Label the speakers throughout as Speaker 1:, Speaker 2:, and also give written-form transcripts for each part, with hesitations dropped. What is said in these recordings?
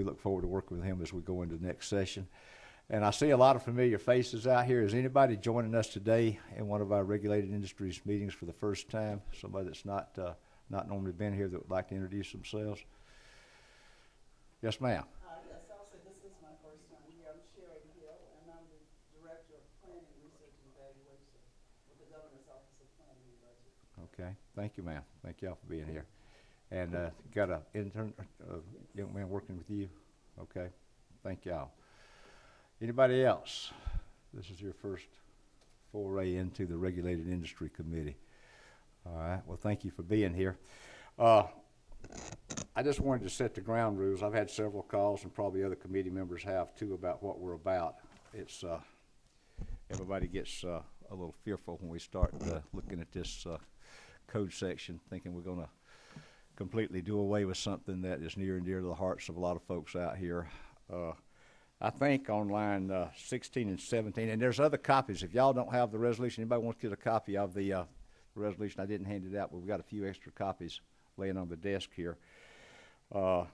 Speaker 1: we look forward to working with him as we go into the next session. And I see a lot of familiar faces out here. Is anybody joining us today in one of our regulated industries meetings for the first time? Somebody that's not normally been here that would like to introduce themselves? Yes, ma'am.
Speaker 2: Yes, I'll say this is my first time here. I'm Sherry Hill, and I'm the Director of Planning, Research, and Evaluation with the Governor's Office of Planning and Budget.
Speaker 1: Okay. Thank you, ma'am. Thank y'all for being here. And got an intern, young man working with you? Okay. Thank y'all. Anybody else? This is your first foray into the Regulated Industry Committee. All right. Well, thank you for being here. I just wanted to set the ground rules. I've had several calls, and probably other committee members have too, about what we're about. It's everybody gets a little fearful when we start looking at this code section, thinking we're going to completely do away with something that is near and dear to the hearts of a lot of folks out here. I think on line 16 and 17, and there's other copies. If y'all don't have the resolution, anybody wants to get a copy of the resolution, I didn't hand it out, but we've got a few extra copies laying on the desk here. Line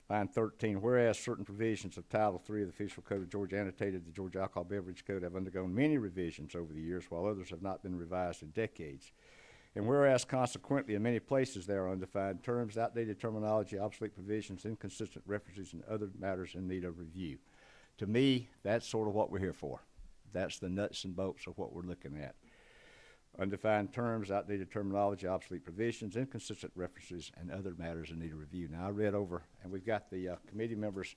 Speaker 1: 13, whereas certain provisions of Title III of the Official Code of Georgia annotated the Georgia Alcohol Beverage Code have undergone many revisions over the years, while others have not been revised in decades. And whereas consequently in many places there are undefined terms, outdated terminology, obsolete provisions, inconsistent references, and other matters in need of review. To me, that's sort of what we're here for. That's the nuts and bolts of what we're looking at. Undefined terms, outdated terminology, obsolete provisions, inconsistent references, and other matters in need of review. Now, I read over, and we've got the committee members.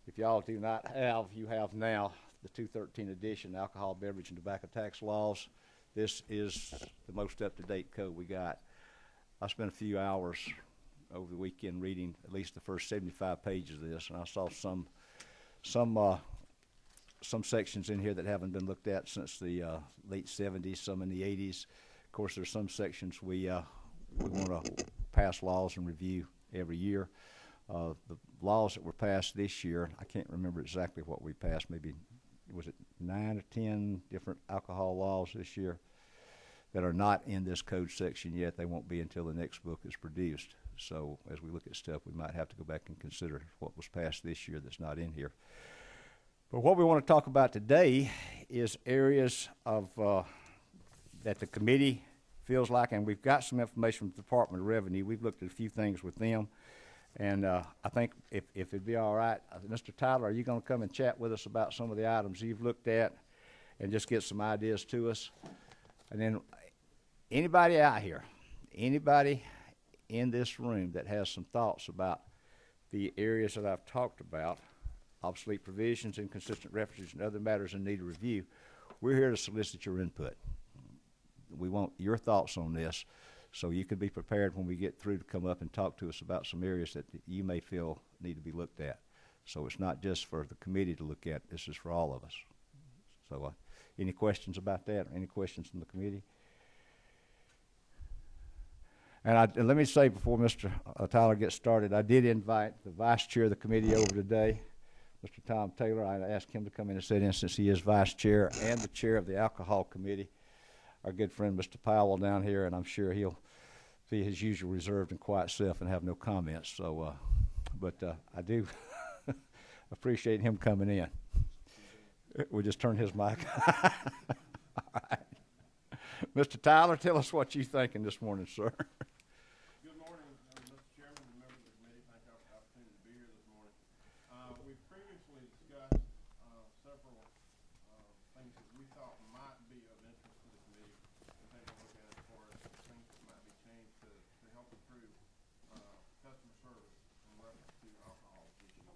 Speaker 1: If y'all do not have, you have now the 2013 edition, Alcohol, Beverage, and Tobacco Tax Laws. This is the most up-to-date code we got. I spent a few hours over the weekend reading at least the first 75 pages of this, and I saw some sections in here that haven't been looked at since the late 70s, some in the 80s. Of course, there's some sections we want to pass laws and review every year. The laws that were passed this year, I can't remember exactly what we passed, maybe, was it 9 or 10 different alcohol laws this year that are not in this code section yet. They won't be until the next book is produced. So as we look at stuff, we might have to go back and consider what was passed this year that's not in here. But what we want to talk about today is areas of that the committee feels like, and we've got some information from the Department of Revenue. We've looked at a few things with them, and I think if it'd be all right, Mr. Tyler, are you going to come and chat with us about some of the items you've looked at and just get some ideas to us? And then anybody out here, anybody in this room that has some thoughts about the areas that I've talked about, obsolete provisions, inconsistent references, and other matters in need of review, we're here to solicit your input. We want your thoughts on this, so you can be prepared when we get through to come up and talk to us about some areas that you may feel need to be looked at. So it's not just for the committee to look at, this is for all of us. So any questions about that? Any questions from the committee? And let me say before Mr. Tyler gets started, I did invite the vice chair of the committee over today, Mr. Tom Taylor. I asked him to come in and sit in since he is vice chair and the chair of the alcohol committee. Our good friend Mr. Powell down here, and I'm sure he'll be his usual reserved and quiet self and have no comments. So, but I do appreciate him coming in. We'll just turn his mic. All right. Mr. Tyler, tell us what you're thinking this morning, sir.
Speaker 3: Good morning, Mr. Chairman and members of the committee. Thank you for the opportunity to be here this morning. We've previously discussed several things that we thought might be of interest to the committee and take a look at as far as things that might be changed to help improve customer service in reference to alcohol issues.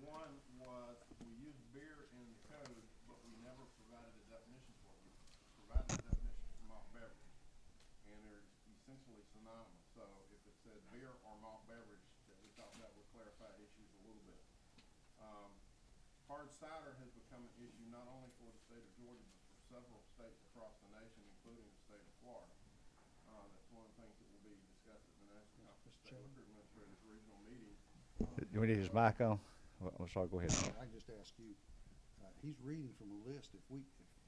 Speaker 3: One was we used beer in the code, but we never provided a definition for it. We provided a definition for malt beverage, and they're essentially synonymous. So if it said beer or malt beverage, we thought that would clarify issues a little bit. Hard cider has become an issue not only for the state of Georgia, but for several states across the nation, including the state of Florida. That's one of the things that will be discussed at the National State Liquor Administrators Regional Meeting.
Speaker 1: Do we need his mic on? I'm sorry, go ahead.
Speaker 4: I just ask you, he's reading from a list. If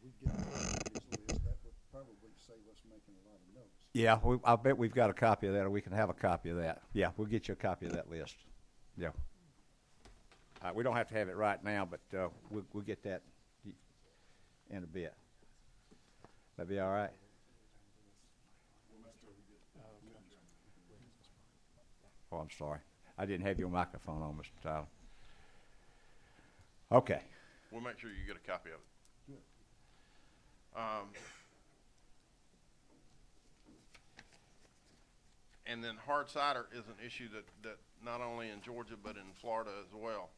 Speaker 4: we get the list, that would probably save us making a lot of notes.
Speaker 1: Yeah, I bet we've got a copy of that, or we can have a copy of that. Yeah, we'll get you a copy of that list. Yeah. We don't have to have it right now, but we'll get that in a bit. That'd be all right. Oh, I'm sorry. I didn't have your microphone on, Mr. Tyler. Okay.
Speaker 3: We'll make sure you get a copy of it.
Speaker 4: Good.
Speaker 3: And then hard cider is an issue that not only in Georgia but in Florida as well.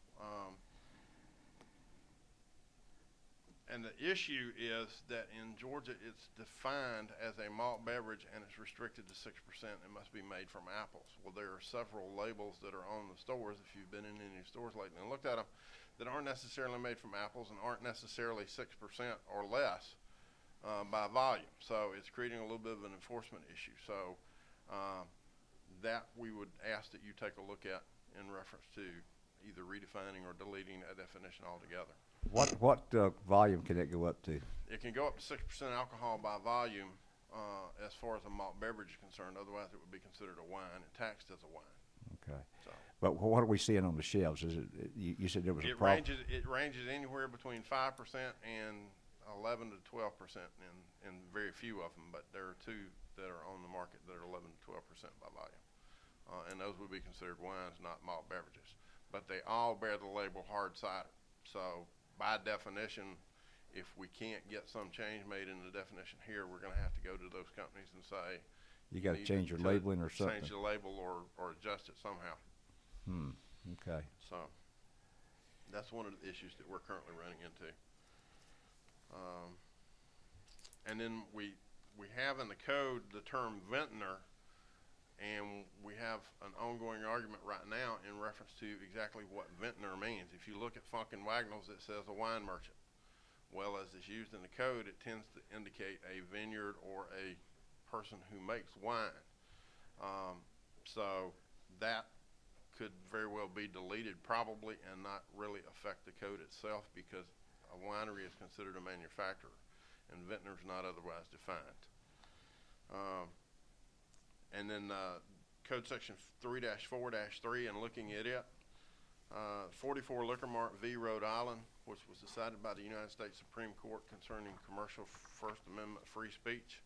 Speaker 3: And the issue is that in Georgia it's defined as a malt beverage and it's restricted to 6%. It must be made from apples. Well, there are several labels that are on the stores, if you've been in any stores lately and looked at them, that aren't necessarily made from apples and aren't necessarily 6% or less by volume. So it's creating a little bit of an enforcement issue. So that we would ask that you take a look at in reference to either redefining or deleting that definition altogether.
Speaker 1: What volume can it go up to?
Speaker 3: It can go up to 6% alcohol by volume as far as a malt beverage is concerned. Otherwise, it would be considered a wine and taxed as a wine.
Speaker 1: Okay.
Speaker 3: So
Speaker 1: But what are we seeing on the shelves? Is it you said there was a problem?
Speaker 3: It ranges anywhere between 5% and 11 to 12% in very few of them, but there are two that are on the market that are 11 to 12% by volume. And those would be considered wines, not malt beverages. But they all bear the label hard cider. So by definition, if we can't get some change made in the definition here, we're going to have to go to those companies and say,
Speaker 1: You got to
Speaker 3: need
Speaker 1: change your labeling or something.
Speaker 3: Change the label or adjust it somehow.
Speaker 1: Okay.
Speaker 3: So that's one of the issues that we're currently running into. And then we have in the code the term vintner, and we have an ongoing argument right now in reference to exactly what vintner means. If you look at Funkin' Wagnalls, it says a wine merchant. Well, as it's used in the code, it tends to indicate a vineyard or a person who makes wine. So that could very well be deleted probably and not really affect the code itself, because a winery is considered a manufacturer and vintner is not otherwise defined. And then code section 3-4-3, and looking at it, 44 Liquor Mart v. Rhode Island, which was decided by the United States Supreme Court concerning commercial First Amendment free speech,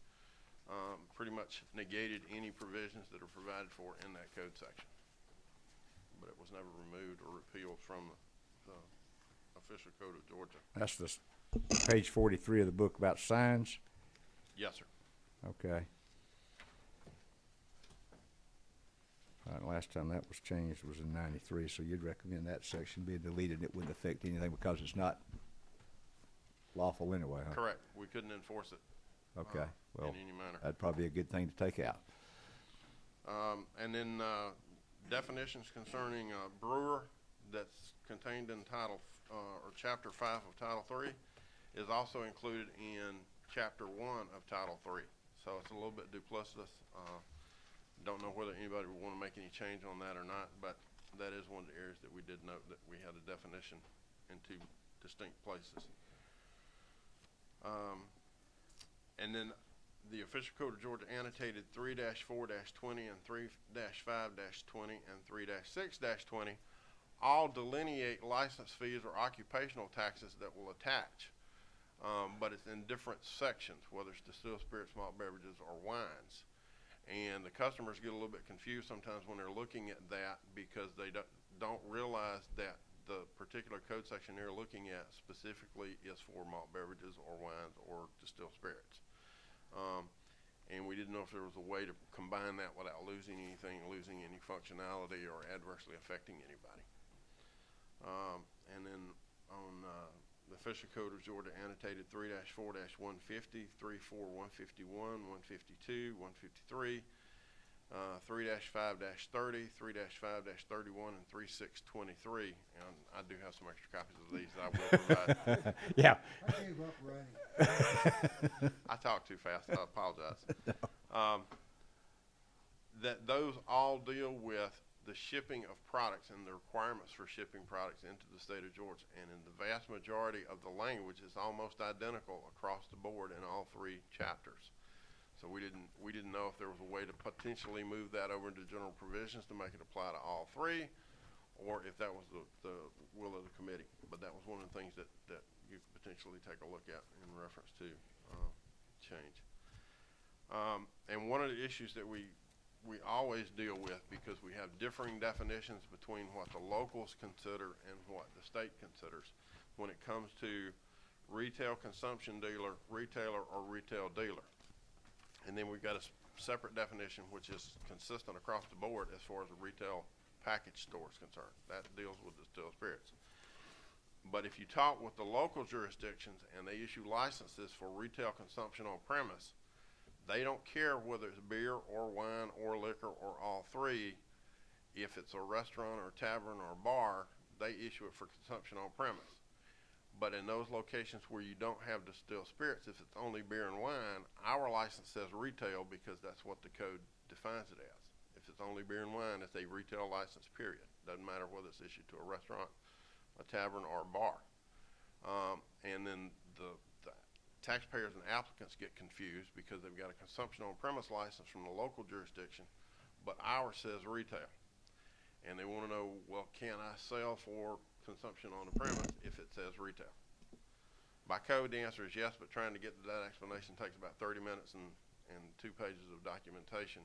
Speaker 3: pretty much negated any provisions that are provided for in that code section. But it was never removed or repealed from the official code of Georgia.
Speaker 1: That's the page 43 of the book about signs.
Speaker 3: Yes, sir.
Speaker 1: Okay. All right, last time that was changed was in '93, so you'd recommend that section be deleted. It wouldn't affect anything because it's not lawful anyway, huh?
Speaker 3: Correct. We couldn't enforce it.
Speaker 1: Okay. Well,
Speaker 3: in any manner.
Speaker 1: that'd probably be a good thing to take out.
Speaker 3: And then definitions concerning brewer that's contained in Title or Chapter 5 of Title 3 is also included in Chapter 1 of Title 3. So it's a little bit duplicitous. Don't know whether anybody would want to make any change on that or not, but that is one of the areas that we did note that we had a definition in two distinct places. And then the official code of Georgia annotated 3-4-20 and 3-5-20 and 3-6-20 all delineate license fees or occupational taxes that will attach, but it's in different sections, whether it's distilled spirits, malt beverages, or wines. And the customers get a little bit confused sometimes when they're looking at that, because they don't realize that the particular code section they're looking at specifically is for malt beverages or wines or distilled spirits. And we didn't know if there was a way to combine that without losing anything, losing any functionality, or adversely affecting anybody. And then on the official code of Georgia annotated 3-4-150, 3-4-151, 152, 153, 3-5-30, 3-5-31, and 3-6-23. And I do have some extra copies of these that I will provide.
Speaker 1: Yeah.
Speaker 4: I gave up writing.
Speaker 3: I talk too fast. I apologize. That those all deal with the shipping of products and the requirements for shipping products into the state of Georgia. And in the vast majority of the language is almost identical across the board in all 3 chapters. So we didn't know if there was a way to potentially move that over into general provisions to make it apply to all 3, or if that was the will of the committee. But that was one of the things that you could potentially take a look at in reference to change. And one of the issues that we always deal with, because we have differing definitions between what the locals consider and what the state considers when it comes to retail consumption dealer, retailer, or retail dealer. And then we've got a separate definition which is consistent across the board as far as a retail package store is concerned. That deals with distilled spirits. But if you talk with the local jurisdictions and they issue licenses for retail consumption on premise, they don't care whether it's beer or wine or liquor or all 3. If it's a restaurant or a tavern or a bar, they issue it for consumption on premise. But in those locations where you don't have distilled spirits, if it's only beer and wine, our license says retail because that's what the code defines it as. If it's only beer and wine, it's a retail license, period. Doesn't matter whether it's issued to a restaurant, a tavern, or a bar. And then the taxpayers and applicants get confused because they've got a consumption on premise license from the local jurisdiction, but ours says retail. And they want to know, well, can I sell for consumption on the premise if it says retail? By code, the answer is yes, but trying to get to that explanation takes about 30 minutes and 2 pages of documentation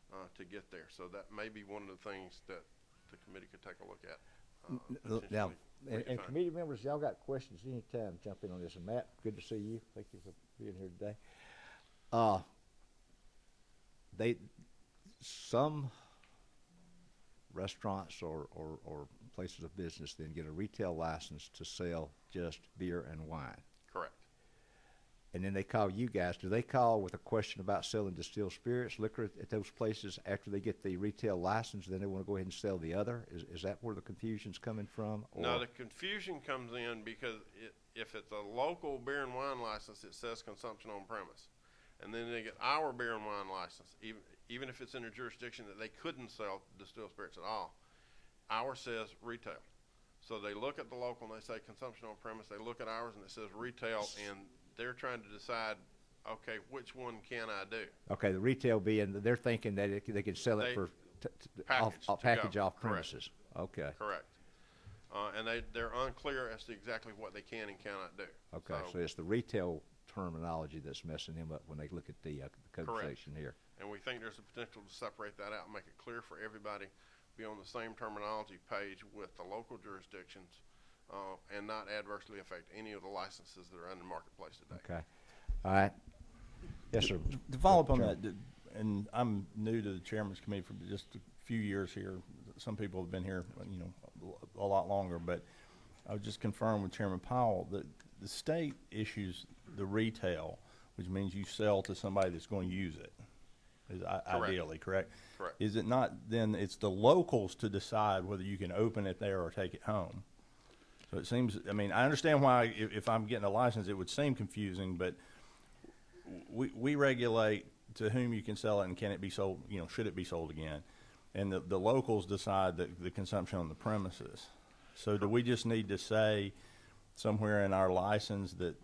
Speaker 3: to get there. So that may be one of the things that the committee could take a look at.
Speaker 1: Now, and committee members, y'all got questions anytime, jump in on this. And Matt, good to see you. Thank you for being here today. Some restaurants or places of business then get a retail license to sell just beer and wine.
Speaker 3: Correct.
Speaker 1: And then they call you guys. Do they call with a question about selling distilled spirits, liquor at those places after they get the retail license, then they want to go ahead and sell the other? Is that where the confusion's coming from? Or?
Speaker 3: No, the confusion comes in because if it's a local beer and wine license, it says consumption on premise. And then they get our beer and wine license, even if it's in a jurisdiction that they couldn't sell distilled spirits at all. Ours says retail. So they look at the local and they say consumption on premise. They look at ours and it says retail, and they're trying to decide, okay, which one can I do?
Speaker 1: Okay, the retail being, they're thinking that they could sell it for package off premises. Okay.
Speaker 3: Correct. And they're unclear as to exactly what they can and cannot do.
Speaker 1: Okay, so it's the retail terminology that's messing them up when they look at the code section here.
Speaker 3: And we think there's a potential to separate that out and make it clear for everybody, be on the same terminology page with the local jurisdictions, and not adversely affect any of the licenses that are in the marketplace today.
Speaker 1: Okay. All right. Yes, sir.
Speaker 5: To follow up on that, and I'm new to the Chairman's Committee for just a few years here. Some people have been here, you know, a lot longer, but I would just confirm with Chairman Powell that the state issues the retail, which means you sell to somebody that's going to use it, is ideally, correct?
Speaker 3: Correct.
Speaker 5: Is it not then it's the locals to decide whether you can open it there or take it home? So it seems, I mean, I understand why if I'm getting a license it would seem confusing, but we regulate to whom you can sell it and can it be sold, you know, should it be sold again? And the locals decide the consumption on the premises. So do we just need to say somewhere in our license that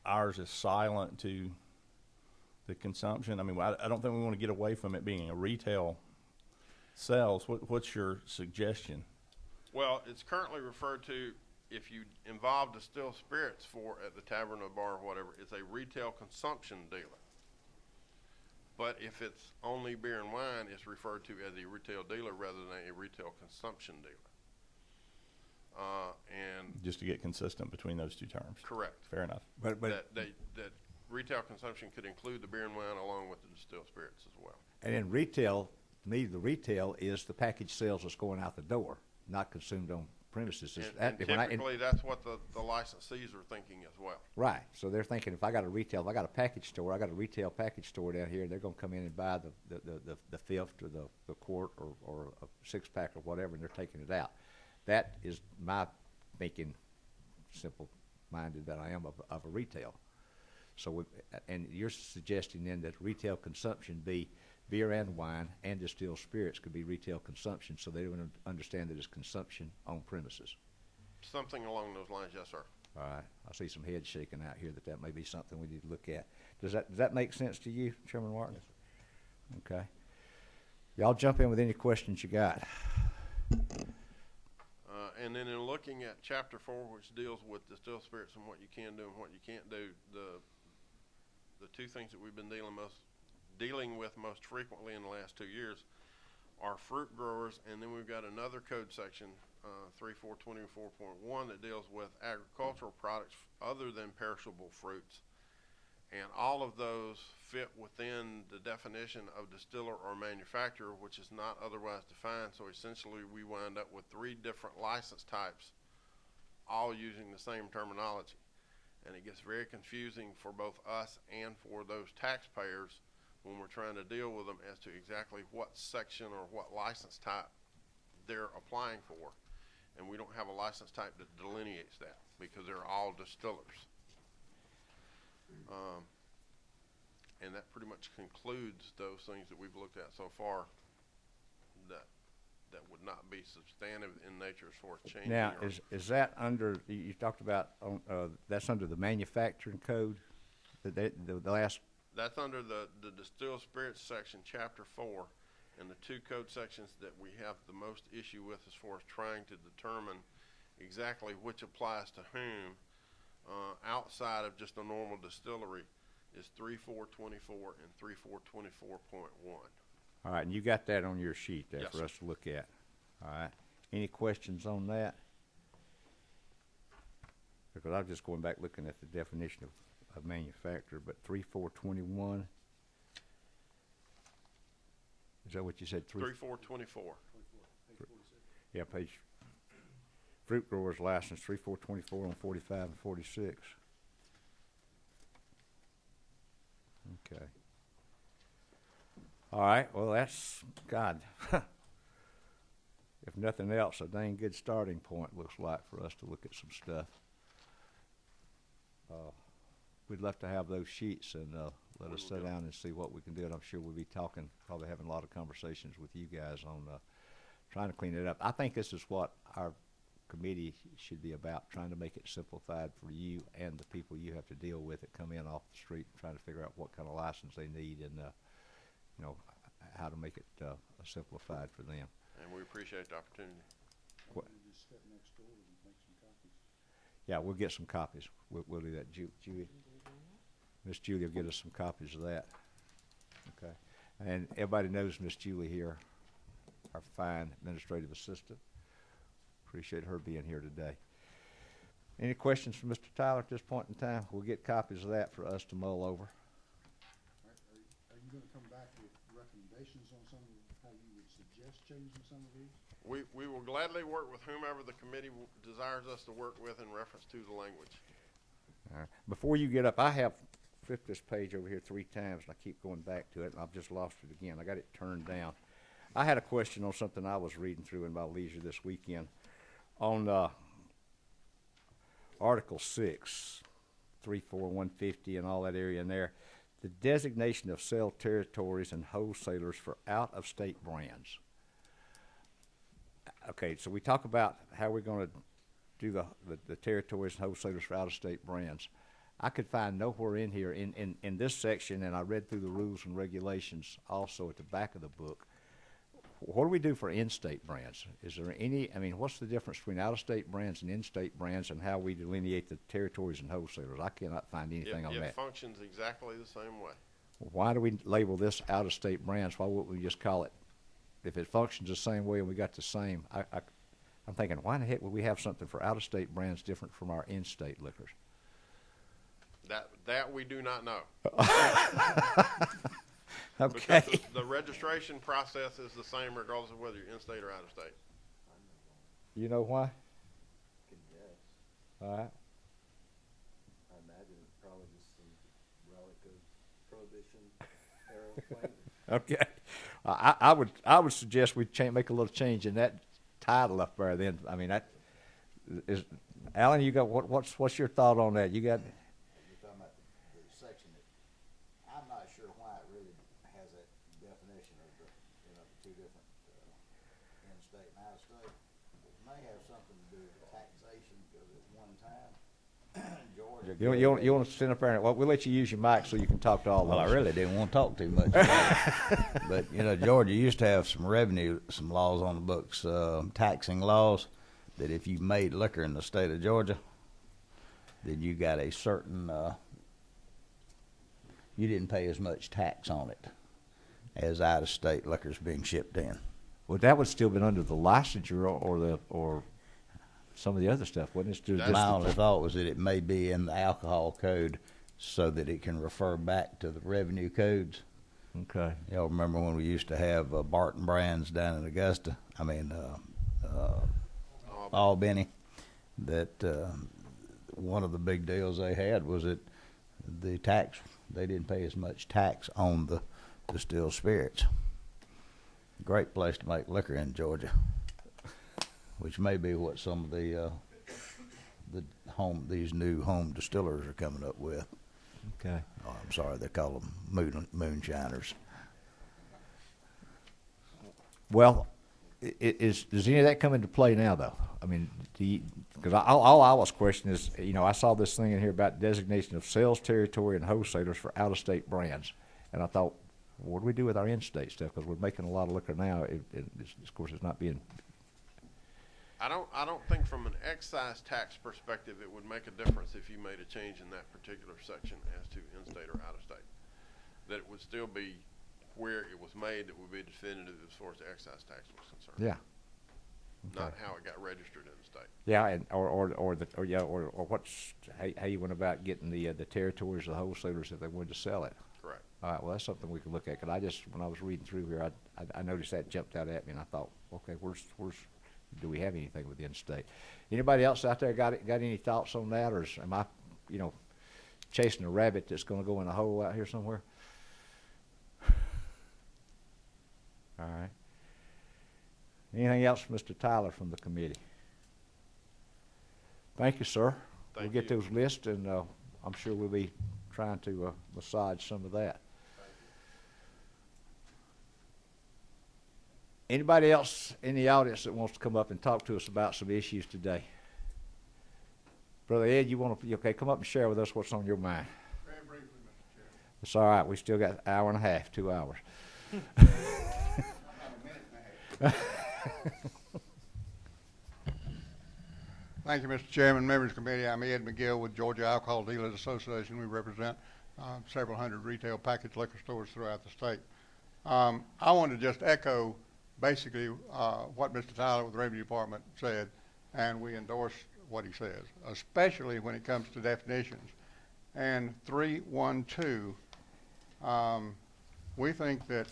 Speaker 5: ours is silent to the consumption? I mean, I don't think we want to get away from it being a retail sales. What's your suggestion?
Speaker 3: Well, it's currently referred to, if you involve distilled spirits at the tavern or bar or whatever, it's a retail consumption dealer. But if it's only beer and wine, it's referred to as a retail dealer rather than a retail consumption dealer. And
Speaker 5: just to get consistent between those two terms.
Speaker 3: Correct.
Speaker 5: Fair enough.
Speaker 1: But
Speaker 3: that retail consumption could include the beer and wine along with the distilled spirits as well.
Speaker 1: and in retail, to me, the retail is the package sales that's going out the door, not consumed on premises.
Speaker 3: And typically, that's what the licensees are thinking as well.
Speaker 1: Right. So they're thinking, if I got a package store, I got a retail package store down here, and they're going to come in and buy the fifth or the quart or a six-pack or whatever, and they're taking it out. That is my thinking, simple-minded that I am of a retail. So, and you're suggesting then that retail consumption be beer and wine and distilled spirits could be retail consumption, so they don't understand that it's consumption on premises.
Speaker 3: Something along those lines, yes, sir.
Speaker 1: All right, I see some heads shaking out here that may be something we need to look at. Does that make sense to you, Chairman Martin? Yes, sir. Okay. Y'all jump in with any questions you got.
Speaker 3: And then in looking at Chapter 4, which deals with distilled spirits and what you can do and what you can't do, the two things that we've been dealing with most frequently in the last 2 years are fruit growers, and then we've got another code section, 3424.1, that deals with agricultural products other than perishable fruits. And all of those fit within the definition of distiller or manufacturer, which is not otherwise defined. So essentially we wind up with 3 different license types, all using the same terminology. And it gets very confusing for both us and for those taxpayers when we're trying to deal with them as to exactly what section or what license type they're applying for. And we don't have a license type that delineates that because they're all distillers. And that pretty much concludes those things that we've looked at so far that would not be substantive in nature as far as changing.
Speaker 1: Now, is that under, you talked about, that's under the manufacturing code? The last?
Speaker 3: That's under the distilled spirits section, Chapter 4, and the 2 code sections that we have the most issue with as far as trying to determine exactly which applies to whom outside of just a normal distillery is 3424 and 3424.1.
Speaker 1: All right, and you got that on your sheet there
Speaker 3: Yes,
Speaker 1: for
Speaker 3: sir.
Speaker 1: us to look at. All right. Any questions on that? Because I'm just going back looking at the definition of manufacturer, but 3421, is that what you said?
Speaker 3: 3424.
Speaker 1: Yeah, page, fruit growers license 3424 on 45 and 46. Okay. All right, well, that's, God, if nothing else, a dang good starting point looks like for us to look at some stuff. We'd love to have those sheets and let us sit down and see what we can do. And I'm sure we'll be talking, probably having a lot of conversations with you guys on trying to clean it up. I think this is what our committee should be about, trying to make it simplified for you and the people you have to deal with that come in off the street and trying to figure out what kind of license they need and you know, how to make it simplified for them.
Speaker 3: And we appreciate the opportunity.
Speaker 1: What?
Speaker 4: You just step next door and make some copies.
Speaker 1: Yeah, we'll get some copies. We'll do that. Julie, Miss Julie will get us some copies of that. Okay. And everybody knows Miss Julie here, our fine administrative assistant. Appreciate her being here today. Any questions from Mr. Tyler at this point in time? We'll get copies of that for us to mull over.
Speaker 4: Are you gonna come back with recommendations on some of how you would suggest changing some of these?
Speaker 3: We will gladly work with whomever the committee desires us to work with in reference to the language.
Speaker 1: All right. Before you get up, I have flipped this page over here 3 times, and I keep going back to it, and I've just lost it again. I got it turned down. I had a question on something I was reading through in my leisure this weekend. On Article 6, 34150 and all that area in there, the designation of sale territories and wholesalers for out-of-state brands. Okay, so we talk about how we're going to do the territories and wholesalers for out-of-state brands. I could find nowhere in here, in this section, and I read through the rules and regulations also at the back of the book, what do we do for in-state brands? Is there any, I mean, what's the difference between out-of-state brands and in-state brands and how we delineate the territories and wholesalers? I cannot find anything on that.
Speaker 3: It functions exactly the same way.
Speaker 1: Why do we label this out-of-state brands? Why wouldn't we just call it, if it functions the same way and we got the same, I'm thinking, why in the heck would we have something for out-of-state brands different from our in-state liquors?
Speaker 3: That we do not know.
Speaker 1: Okay.
Speaker 3: Because the registration process is the same regardless of whether you're in-state or out-of-state.
Speaker 1: You know why?
Speaker 6: Can guess.
Speaker 1: All right.
Speaker 6: I imagine it's probably just some relic of Prohibition era flavor.
Speaker 1: Okay. I would suggest we make a little change in that title up there then. I mean, that is, Alan, you got, what's your thought on that? You got?
Speaker 6: You're talking about the section that, I'm not sure why it really has that definition may have something to do with taxation, because at one time, Georgia.
Speaker 1: You want to stand up there? Well, we'll let you use your mic so you can talk to all
Speaker 7: Well,
Speaker 1: of
Speaker 7: I
Speaker 1: us.
Speaker 7: really didn't want to talk too much about it. But, you know, Georgia used to have some laws on the books, taxing laws, that if you made liquor in the state of Georgia, then you got a certain, you didn't pay as much tax on it as out-of-state liquors being shipped in.
Speaker 1: Well, that would still been under the licensure or some of the other stuff, wouldn't it? Just
Speaker 7: My only thought was that it may be in the alcohol code so that it can refer back to the revenue codes.
Speaker 1: okay.
Speaker 7: Y'all remember when we used to have Barton Brands down in Augusta? Albany. That one of the big deals they had was that the tax, they didn't pay as much tax on the distilled spirits. Great place to make liquor in Georgia, which may be what some of these new home distillers are coming up with.
Speaker 1: Okay.
Speaker 7: Oh, I'm sorry, they call them moonshiners.
Speaker 1: Well, does any of that come into play now, though? I mean, because all I was questioning is, you know, I saw this thing in here about designation of sales territory and wholesalers for out-of-state brands, and I thought, what do we do with our in-state stuff? Because we're making a lot of liquor now. Of course, it's not being.
Speaker 3: I don't think from an excise tax perspective it would make a difference if you made a change in that particular section as to in-state or out-of-state. That it would still be where it was made that would be definitive as far as the excise tax was concerned.
Speaker 1: Yeah.
Speaker 3: Not
Speaker 1: Okay.
Speaker 3: how it got registered in the state.
Speaker 1: Yeah, and or what's how you went about getting the territories of the wholesalers if they wanted to sell it.
Speaker 3: Correct.
Speaker 1: All right, well, that's something we can look at. Because when I was reading through here, I noticed that jumped out at me, and I thought, okay, where's do we have anything with the in-state? Anybody else out there got any thoughts on that, or am I, you know, chasing a rabbit that's going to go in a hole out here somewhere? All right. Anything else, Mr. Tyler, from the committee? Thank you, sir.
Speaker 3: Thank
Speaker 1: We'll get
Speaker 3: you.
Speaker 1: those lists, and I'm sure we'll be trying to massage some of that. Anybody else in the audience that wants to come up and talk to us about some issues today? Brother Ed, you want to, okay, come up and share with us what's on your mind.
Speaker 4: Very briefly, Mr. Chairman.
Speaker 1: It's all right. We still got an hour and a half, 2 hours.
Speaker 4: About a minute and a half. Thank you, Mr. Chairman, members of the committee. I'm Ed McGill with Georgia Alcohol Dealers Association. We represent several hundred retail packaged liquor stores throughout the state. I want to just echo basically what Mr. Tyler with the Revenue Department said, and we endorse what he says, especially when it comes to definitions. And 312, we think that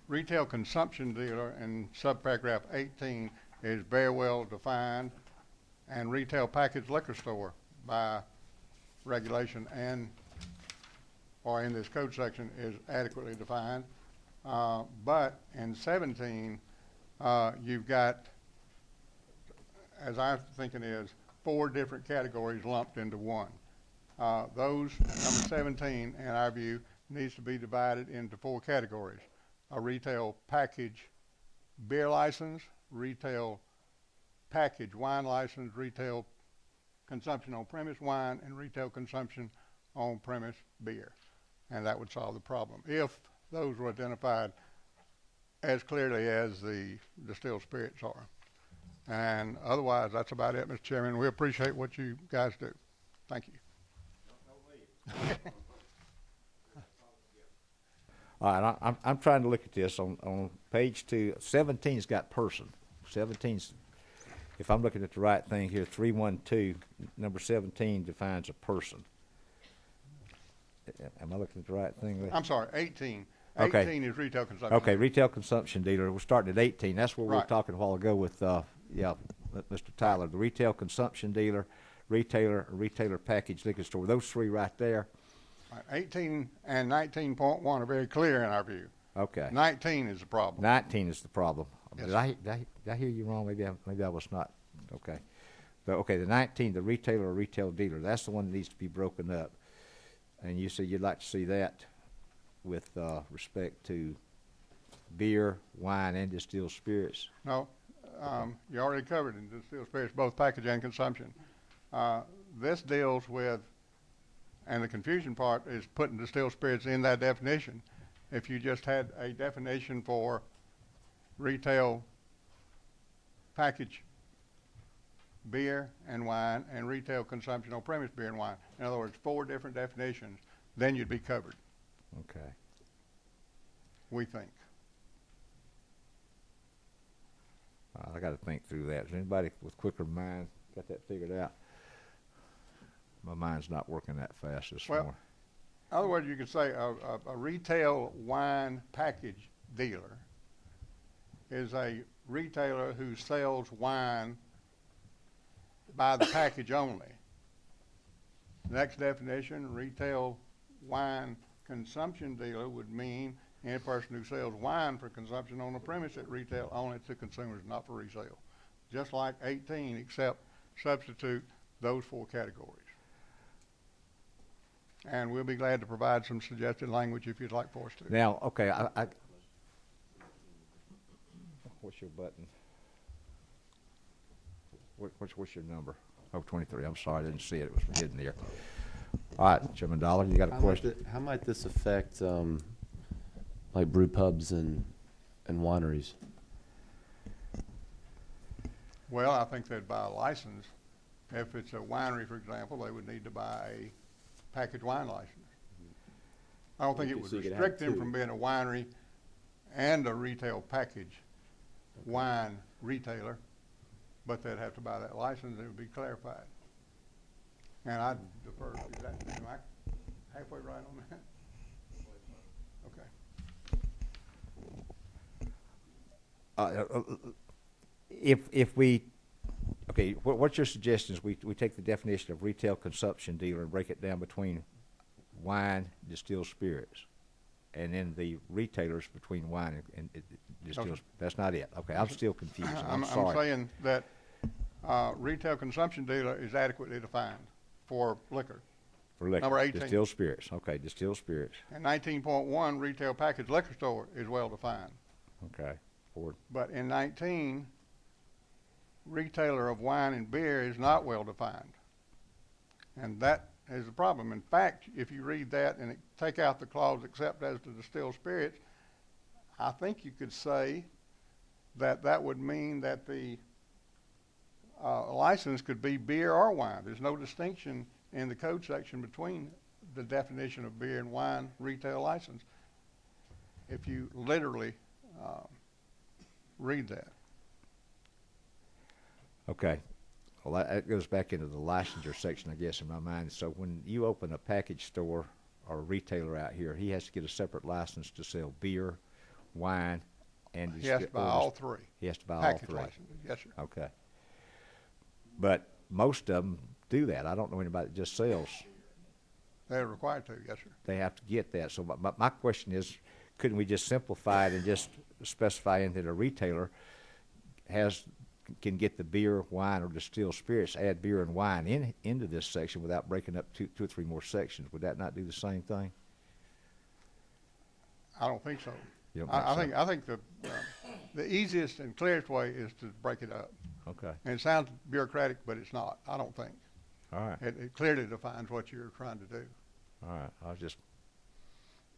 Speaker 4: retail consumption dealer in subparagraph 18 is very well defined, and retail packaged liquor store by regulation and or in this code section is adequately defined. But in 17, you've got, as I'm thinking is, 4 different categories lumped into one. Those, number 17, in our view, needs to be divided into 4 categories. A retail package beer license, retail package wine license, retail consumption on premise wine, and retail consumption on premise beer. And that would solve the problem if those were identified as clearly as the distilled spirits are. And otherwise, that's about it, Mr. Chairman. We appreciate what you guys do. Thank you.
Speaker 1: All right, I'm trying to look at this on page 2. 17's got person. 17's, if I'm looking at the right thing here, 312, number 17 defines a person. Am I looking at the right thing?
Speaker 4: I'm sorry, 18.
Speaker 1: Okay.
Speaker 4: 18 is retail consumption.
Speaker 1: Okay, retail consumption dealer. We're starting at 18. That's what we were
Speaker 4: Right.
Speaker 1: talking a while ago with, Mr. Tyler. The retail consumption dealer, retailer package liquor store. Those 3 right there.
Speaker 4: Right, 18 and 19.1 are very clear in our view.
Speaker 1: Okay.
Speaker 4: 19 is the problem.
Speaker 1: 19 is the problem.
Speaker 4: Yes,
Speaker 1: Did I hear you wrong? Maybe I was not. Okay. Okay, the 19, the retailer or retail dealer, that's the one that needs to be broken up. And you said you'd like to see that with respect to beer, wine, and distilled spirits?
Speaker 4: No, you already covered in distilled spirits, both package and consumption. This deals with, and the confusion part is putting distilled spirits in that definition. If you just had a definition for retail package beer and wine and retail consumption on premise beer and wine, in other words, 4 different definitions, then you'd be covered,
Speaker 1: Okay.
Speaker 4: we think.
Speaker 1: I got to think through that. Is anybody with quicker mind got that figured out? My mind's not working that fast this
Speaker 4: Well,
Speaker 1: morning.
Speaker 4: In other words, you could say a retail wine package dealer is a retailer who sells wine by the package only. Next definition, retail wine consumption dealer would mean any person who sells wine for consumption on the premise at retail only to consumers, not for resale. Just like 18, except substitute those 4 categories. And we'll be glad to provide some suggested language if you'd like for us to.
Speaker 1: Now, okay, what's your button? What's your number? Oh, 23. I'm sorry, I didn't see it. It was hidden there. All right, Chairman Dollar, you got a question?
Speaker 8: How might this affect, like brew pubs and wineries?
Speaker 4: Well, I think they'd buy a license. If it's a winery, for example, they would need to buy a packaged wine license. I don't think it would
Speaker 8: So you could have
Speaker 4: restrict them
Speaker 8: 2.
Speaker 4: from being a winery and a retail package wine retailer, but they'd have to buy that license. It would be clarified. And I'd defer to that. Am I halfway right on that? Okay.
Speaker 1: If we, okay, what's your suggestion? Is we take the definition of retail consumption dealer and break it down between wine, distilled spirits, and then the retailers between wine and distilled.
Speaker 4: Okay.
Speaker 1: That's not it. Okay, I'm still confused. I'm
Speaker 4: I'm
Speaker 1: sorry.
Speaker 4: saying that retail consumption dealer is adequately defined for liquor.
Speaker 1: For liquor,
Speaker 4: number 18.
Speaker 1: distilled spirits. Okay, distilled spirits.
Speaker 4: And 19.1, retail packaged liquor store is well defined.
Speaker 1: Okay, forward.
Speaker 4: But in 19, retailer of wine and beer is not well defined. And that is a problem. In fact, if you read that and take out the clause except as to distilled spirits, I think you could say that that would mean that the license could be beer or wine. There's no distinction in the code section between the definition of beer and wine retail license if you literally read that.
Speaker 1: Okay. Well, that goes back into the licensure section, I guess, in my mind. So when you open a package store or a retailer out here, he has to get a separate license to sell beer, wine, and
Speaker 4: He has to buy all 3.
Speaker 1: He has to buy all
Speaker 4: Package
Speaker 1: 3.
Speaker 4: licenses, yes, sir.
Speaker 1: Okay. But most of them do that. I don't know anybody that just sells.
Speaker 4: They're required to, yes, sir.
Speaker 1: They have to get that. So my question is, couldn't we just simplify it and just specify in that a retailer can get the beer, wine, or distilled spirits, add beer and wine into this section without breaking up two or 3 more sections? Would that not do the same thing?
Speaker 4: I don't think so.
Speaker 1: You don't think so?
Speaker 4: I think the easiest and clearest way is to break it up.
Speaker 1: Okay.
Speaker 4: And it sounds bureaucratic, but it's not, I don't think.
Speaker 1: All right.
Speaker 4: It clearly defines what you're trying to do.
Speaker 1: All right. I was just,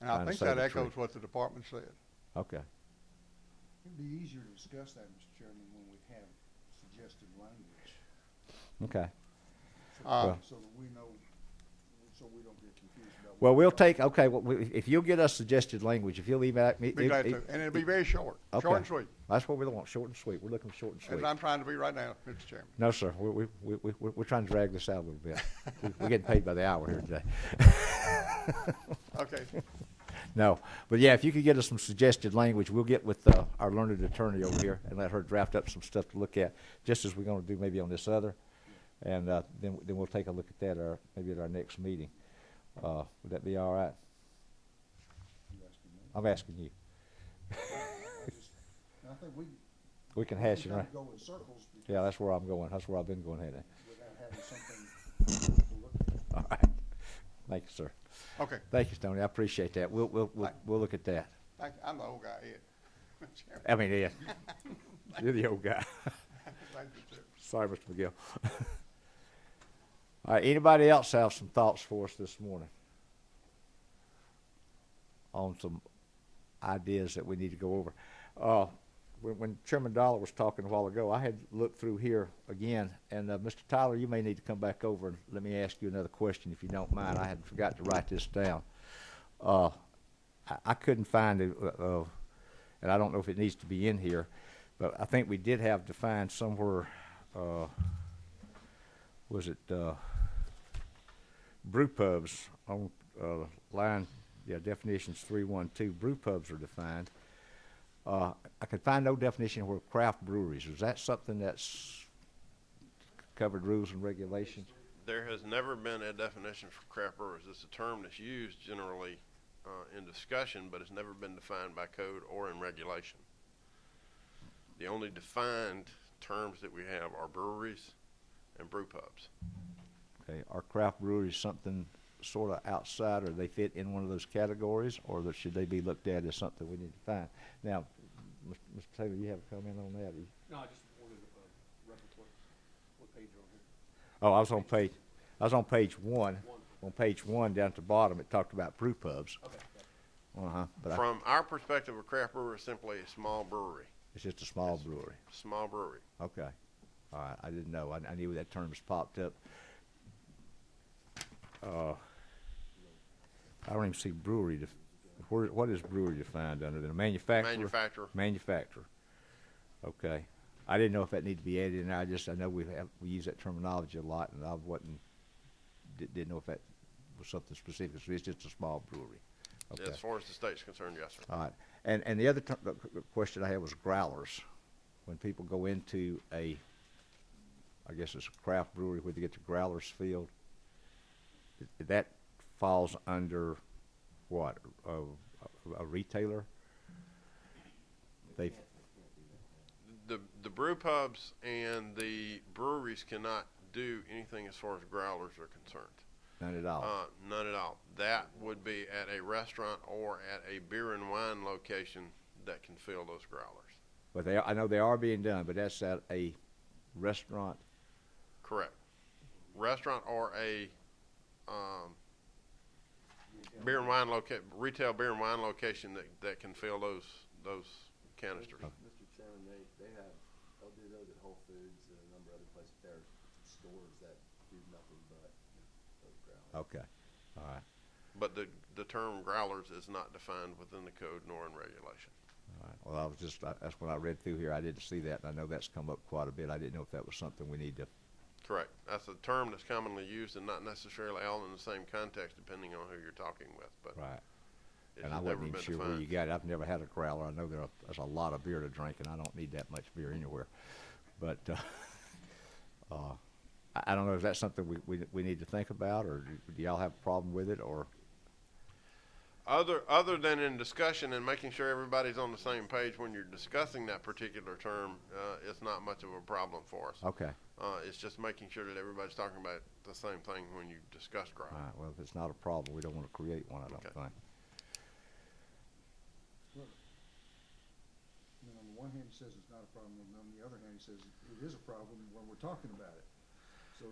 Speaker 4: And I
Speaker 1: Trying to
Speaker 4: think
Speaker 1: save
Speaker 4: that
Speaker 1: a
Speaker 4: echoes
Speaker 1: tree.
Speaker 4: what the department said.
Speaker 1: okay.
Speaker 9: It'd be easier to discuss that, Mr. Chairman, when we have suggested language,
Speaker 1: Okay.
Speaker 4: Well-
Speaker 9: so that we know, so we don't get confused about.
Speaker 1: Well,
Speaker 9: what
Speaker 1: we'll
Speaker 9: we're
Speaker 1: take, okay, well, if you'll get us suggested language, if you'll email me.
Speaker 4: Be glad to. And it'll be very short,
Speaker 1: Okay.
Speaker 4: short and sweet,
Speaker 1: That's what we want, short and sweet. We're looking for short and
Speaker 4: as
Speaker 1: sweet.
Speaker 4: I'm trying to be right now, Mr. Chairman.
Speaker 1: No, sir. We're trying to drag this out a little bit. We're getting paid by the hour here today.
Speaker 4: Okay,
Speaker 1: No, but yeah, if you could get us some suggested language, we'll get with our learned attorney over here and let her draft up some stuff to look at, just as we're going to do maybe on this other, and then we'll take a look at that maybe at our next meeting. Would that be all right?
Speaker 9: You asking me?
Speaker 1: I'm asking you.
Speaker 9: I think
Speaker 1: We can hash it
Speaker 9: kind
Speaker 1: around.
Speaker 9: of go in circles because
Speaker 1: Yeah, that's where I'm going. That's where I've been going ahead.
Speaker 9: without having something to look at.
Speaker 1: All right. Thank you, sir.
Speaker 4: okay.
Speaker 1: Thank you, Tony. I appreciate that. We'll look at that.
Speaker 4: I'm the old guy here.
Speaker 1: I mean, yeah. You're the old guy.
Speaker 4: Thank you, sir.
Speaker 1: Sorry, Mr. McGill. All right, anybody else have some thoughts for us this morning on some ideas that we need to go over? When Chairman Dollar was talking a while ago, I had looked through here again, and Mr. Tyler, you may need to come back over and let me ask you another question if you don't mind. I had forgot to write this down. I couldn't find it, and I don't know if it needs to be in here, but I think we did have defined somewhere, was it brew pubs on line, yeah, definitions 312, brew pubs are defined. I could find no definition where craft breweries. Is that something that's covered rules and regulations?
Speaker 3: There has never been a definition for craft brewers. It's a term that's used generally in discussion, but it's never been defined by code or in regulation. The only defined terms that we have are breweries and brew pubs.
Speaker 1: Okay, are craft breweries something sort of outside, or they fit in one of those categories, or should they be looked at as something we need to find? Now, Mr. Taylor, you have a comment on that?
Speaker 6: No, I just wanted to reference what page you're on here.
Speaker 1: Oh, I was on page one. On page one, down at the bottom, it talked about brew pubs.
Speaker 6: Okay.
Speaker 1: But
Speaker 3: From our perspective, a craft brewer is simply a small brewery.
Speaker 1: it's just a small brewery.
Speaker 3: Small brewery.
Speaker 1: Okay. All right. I didn't know. I knew that term's popped up. I don't even see brewery. What is brewery defined under? The manufacturer?
Speaker 3: Manufacturer.
Speaker 1: Manufacturer. Okay. I didn't know if that needed to be added in there. I know we use that terminology a lot, and I didn't know if that was something specific. So it's just a small brewery. Okay.
Speaker 3: As far as the state's concerned, yes, sir.
Speaker 1: All right. And the other question I had was growlers. When people go into I guess it's a craft brewery where they get the growlers filled, that falls under what? A retailer?
Speaker 3: The brew pubs and the breweries cannot do anything as far as growlers are concerned.
Speaker 1: None at all.
Speaker 3: None at all. That would be at a restaurant or at a beer and wine location that can fill those growlers.
Speaker 1: But I know they are being done, but that's at a restaurant.
Speaker 3: Correct. Restaurant or a retail beer and wine location that can fill those canisters.
Speaker 6: Mr. Chairman, they'll do those at Whole Foods and a number of other places. There are stores that do nothing but those growlers.
Speaker 1: Okay. All right.
Speaker 3: But the term growlers is not defined within the code nor in regulation.
Speaker 1: All right. Well, that's when I read through here. I didn't see that, and I know that's come up quite a bit. I didn't know if that was something we need to.
Speaker 3: Correct. That's a term that's commonly used and not necessarily all in the same context depending on who you're talking with. But
Speaker 1: Right.
Speaker 3: it
Speaker 1: And
Speaker 3: has
Speaker 1: I
Speaker 3: never
Speaker 1: wasn't even
Speaker 3: been
Speaker 1: sure where
Speaker 3: defined.
Speaker 1: you got it. I've never had a growler. I know there's a lot of beer to drink, and I don't need that much beer anywhere. But I don't know if that's something we need to think about, or do y'all have a problem with it, or?
Speaker 3: Other than in discussion and making sure everybody's on the same page when you're discussing that particular term, it's not much of a problem for us.
Speaker 1: Okay.
Speaker 3: It's just making sure that everybody's talking about the same thing when you discuss growth.
Speaker 1: All right. Well, if it's not a problem, we don't want to create one, I don't
Speaker 3: Okay.
Speaker 1: think.
Speaker 9: And on the one hand, he says it's not a problem, and on the other hand, he says it is a problem when we're talking about it. So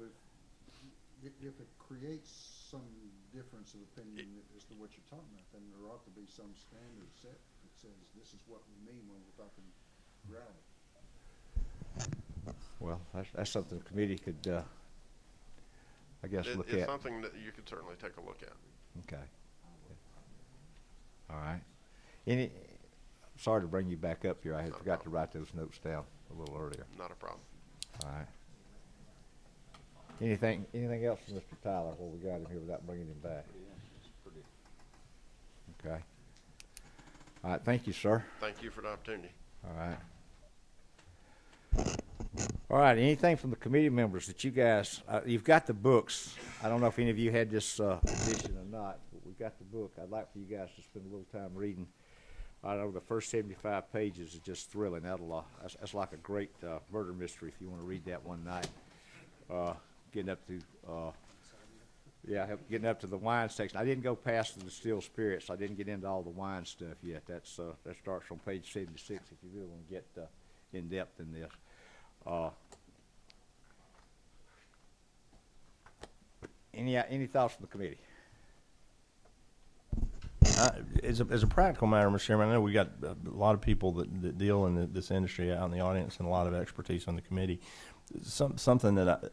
Speaker 9: if it creates some difference of opinion as to what you're talking about, then there ought to be some standard set that says this is what we mean when we're talking growling.
Speaker 1: Well, that's something the committee could, I guess, look
Speaker 3: It's
Speaker 1: at.
Speaker 3: something that you could certainly take a look at.
Speaker 1: Okay. All right. Sorry to bring you back up here. I had
Speaker 3: Not a
Speaker 1: forgot to
Speaker 3: problem.
Speaker 1: write those notes down a little earlier.
Speaker 3: Not a problem.
Speaker 1: All right. Anything else from Mr. Tyler while we got him here without bringing him back? Okay. All right. Thank you, sir.
Speaker 3: Thank you for the opportunity.
Speaker 1: All right. All right. Anything from the committee members that you guys, you've got the books. I don't know if any of you had this edition or not, but we've got the book. I'd like for you guys to spend a little time reading. I know the first 75 pages is just thrilling. That's like a great murder mystery if you want to read that one night. Getting up to Yeah, getting up to the wine section. I didn't go past the distilled spirits. I didn't get into all the wine stuff yet. That starts on page 76 if you really want to get in depth in this. Any thoughts from the committee?
Speaker 5: As a practical matter, Mr. Chairman, I know we got a lot of people that deal in this industry out in the audience and a lot of expertise on the committee. Something that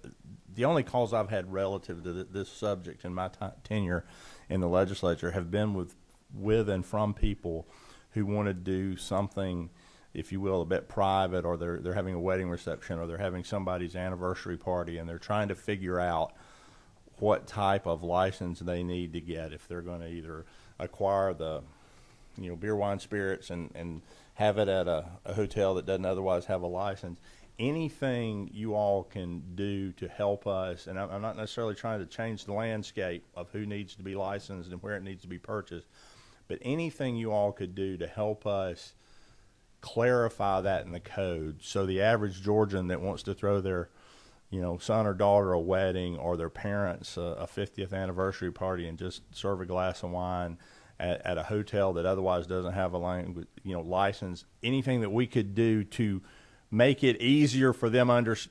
Speaker 5: the only calls I've had relative to this subject in my tenure in the legislature have been with and from people who want to do something, if you will, a bit private, or they're having a wedding reception, or they're having somebody's anniversary party, and they're trying to figure out what type of license they need to get if they're going to either acquire the beer, wine, spirits and have it at a hotel that doesn't otherwise have a license. Anything you all can do to help us, and I'm not necessarily trying to change the landscape of who needs to be licensed and where it needs to be purchased, but anything you all could do to help us clarify that in the code so the average Georgian that wants to throw their son or daughter a wedding, or their parents a 50th anniversary party, and just serve a glass of wine at a hotel that otherwise doesn't have a license. Anything that we could do to make it easier for them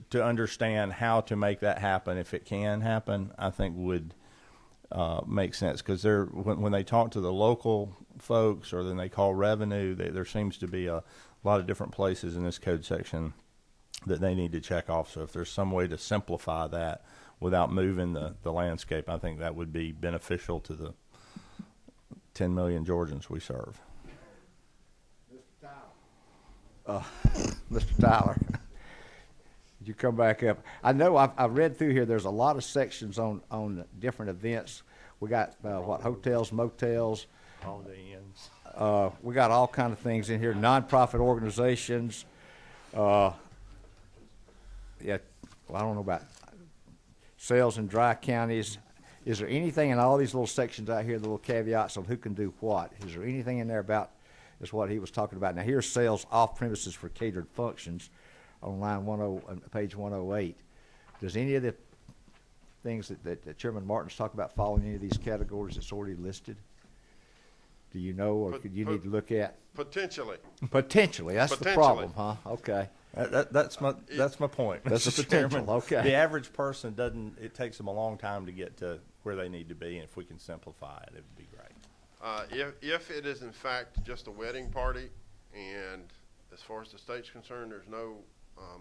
Speaker 5: to understand how to make that happen, if it can happen, I think would make sense. Because when they talk to the local folks, or then they call revenue, there seems to be a lot of different places in this code section that they need to check off. So if there's some way to simplify that without moving the landscape, I think that would be beneficial to the 10 million Georgians we serve.
Speaker 1: Mr. Tyler, did you come back up? I know I've read through here. There's a lot of sections on different events. We got hotels, motels,
Speaker 5: Holiday Inns.
Speaker 1: We got all kind of things in here. Nonprofit organizations. Yeah, well, I don't know about sales in dry counties. Is there anything in all these little sections out here, the little caveats on who can do what? Is there anything in there about is what he was talking about? Now, here's sales off premises for catered functions on page 108. Does any of the things that Chairman Martin's talking about fall in any of these categories that's already listed? Do you know, or could you need to look at?
Speaker 3: Potentially.
Speaker 1: Potentially, that's the problem, huh? Okay.
Speaker 5: That's my point.
Speaker 1: That's
Speaker 5: Mr.
Speaker 1: the potential.
Speaker 5: Chairman.
Speaker 1: Okay.
Speaker 5: The average person doesn't. It takes them a long time to get to where they need to be, and if we can simplify it, it would be great.
Speaker 3: If it is in fact just a wedding party, and as far as the state's concerned, there's no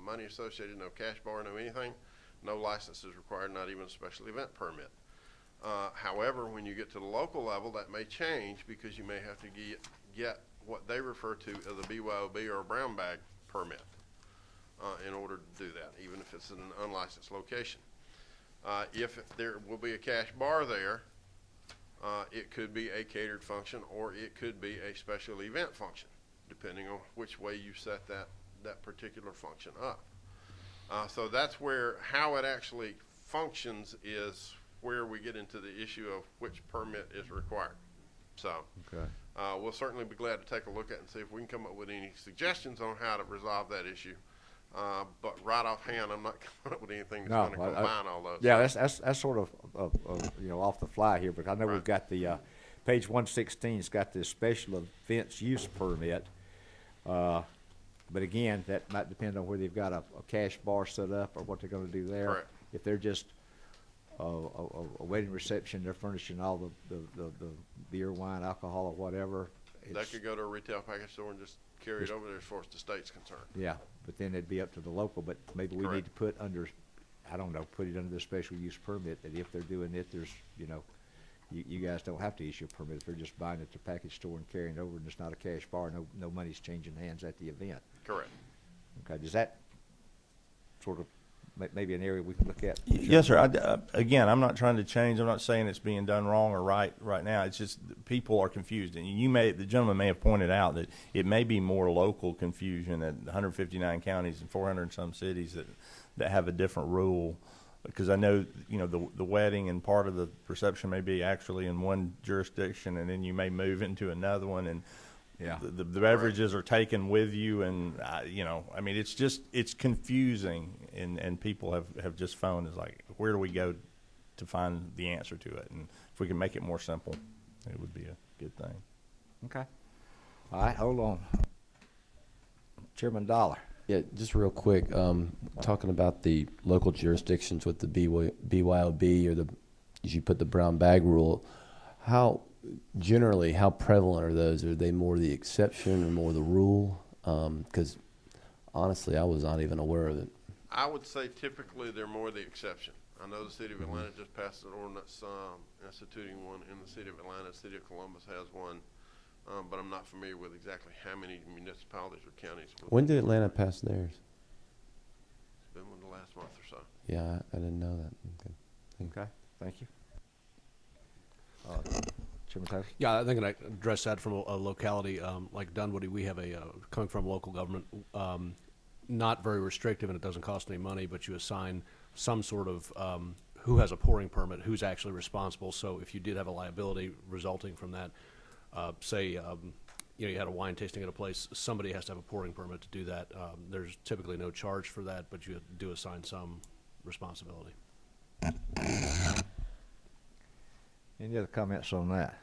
Speaker 3: money associated, no cash bar, no anything, no license is required, not even a special event permit. However, when you get to the local level, that may change, because you may have to get what they refer to as a BYOB or a brown bag permit in order to do that, even if it's in an unlicensed location. If there will be a cash bar there, it could be a catered function, or it could be a special event function, depending on which way you set that particular function up. So that's how it actually functions is where we get into the issue of which permit is required. So
Speaker 1: Okay.
Speaker 3: We'll certainly be glad to take a look at it and see if we can come up with any suggestions on how to resolve that issue. But right offhand, I'm not coming up with anything that's going to combine all those.
Speaker 1: Yeah, that's sort of off the fly here, because I know we've got the page 116's got the special events use permit. But again, that might depend on whether they've got a cash bar set up or what they're going to do there.
Speaker 3: Correct.
Speaker 1: If they're just a wedding reception, they're furnishing all the beer, wine, alcohol, or whatever.
Speaker 3: They could go to a retail package store and just carry it over there as far as the state's concerned.
Speaker 1: Yeah, but then it'd be up to the local. But maybe we need to put it under the special use permit, that if they're doing it, there's, you guys don't have to issue a permit if they're just buying it at the package store and carrying it over, and it's not a cash bar, no money's changing hands at the event.
Speaker 3: Correct.
Speaker 1: Okay, does that sort of maybe an area we can look at?
Speaker 5: Yes, sir. Again, I'm not trying to change. I'm not saying it's being done wrong or right now. It's just people are confused, and the gentleman may have pointed out that it may be more local confusion at 159 counties and 400 and some cities that have a different rule. Because I know, the wedding and part of the reception may be actually in one jurisdiction, and then you may move into another one, and the beverages are taken with you, and it's confusing, and people have just phoned is like, where do we go to find the answer to it. And if we can make it more simple, it would be a good thing.
Speaker 1: Okay. All right, hold on. Chairman Dollar.
Speaker 8: Yeah, just real quick, talking about the local jurisdictions with the BYOB or as you put the brown bag rule, how prevalent are those? Are they more the exception or more the rule? Because honestly, I was not even aware of it.
Speaker 3: I would say typically they're more the exception. I know the city of Atlanta just passed an ordinance instituting one in the city of Atlanta. The city of Columbus has one, but I'm not familiar with exactly how many municipalities or counties.
Speaker 8: When did Atlanta pass theirs?
Speaker 3: It's been within the last month or so.
Speaker 8: Yeah, I didn't know that. Okay.
Speaker 1: Okay, thank you. Chairman Tyler?
Speaker 10: Yeah, I think I can address that from a locality like Dunwoody. We have coming from local government, not very restrictive, and it doesn't cost any money, but you assign some sort of who has a pouring permit, who's actually responsible. So if you did have a liability resulting from that, say you had a wine tasting at a place, somebody has to have a pouring permit to do that. There's typically no charge for that, but you do assign some responsibility.
Speaker 1: Any other comments on that?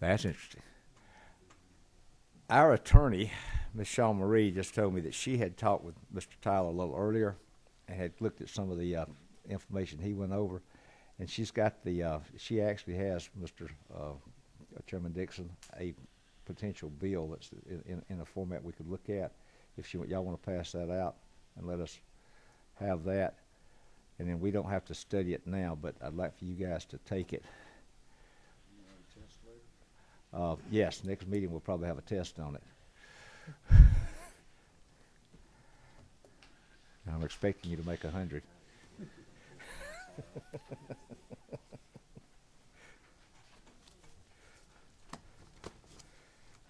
Speaker 1: That's interesting. Our attorney, Ms. Shawn Marie, just told me that she had talked with Mr. Tyler a little earlier and had looked at some of the information he went over, and she's got she actually has, Mr. Chairman Dixon, a potential bill that's in a format we could look at. If y'all want to pass that out and let us have that. And then we don't have to study it now, but I'd like for you guys to take it. Yes, next meeting we'll probably have a test on it. I'm expecting you to make 100.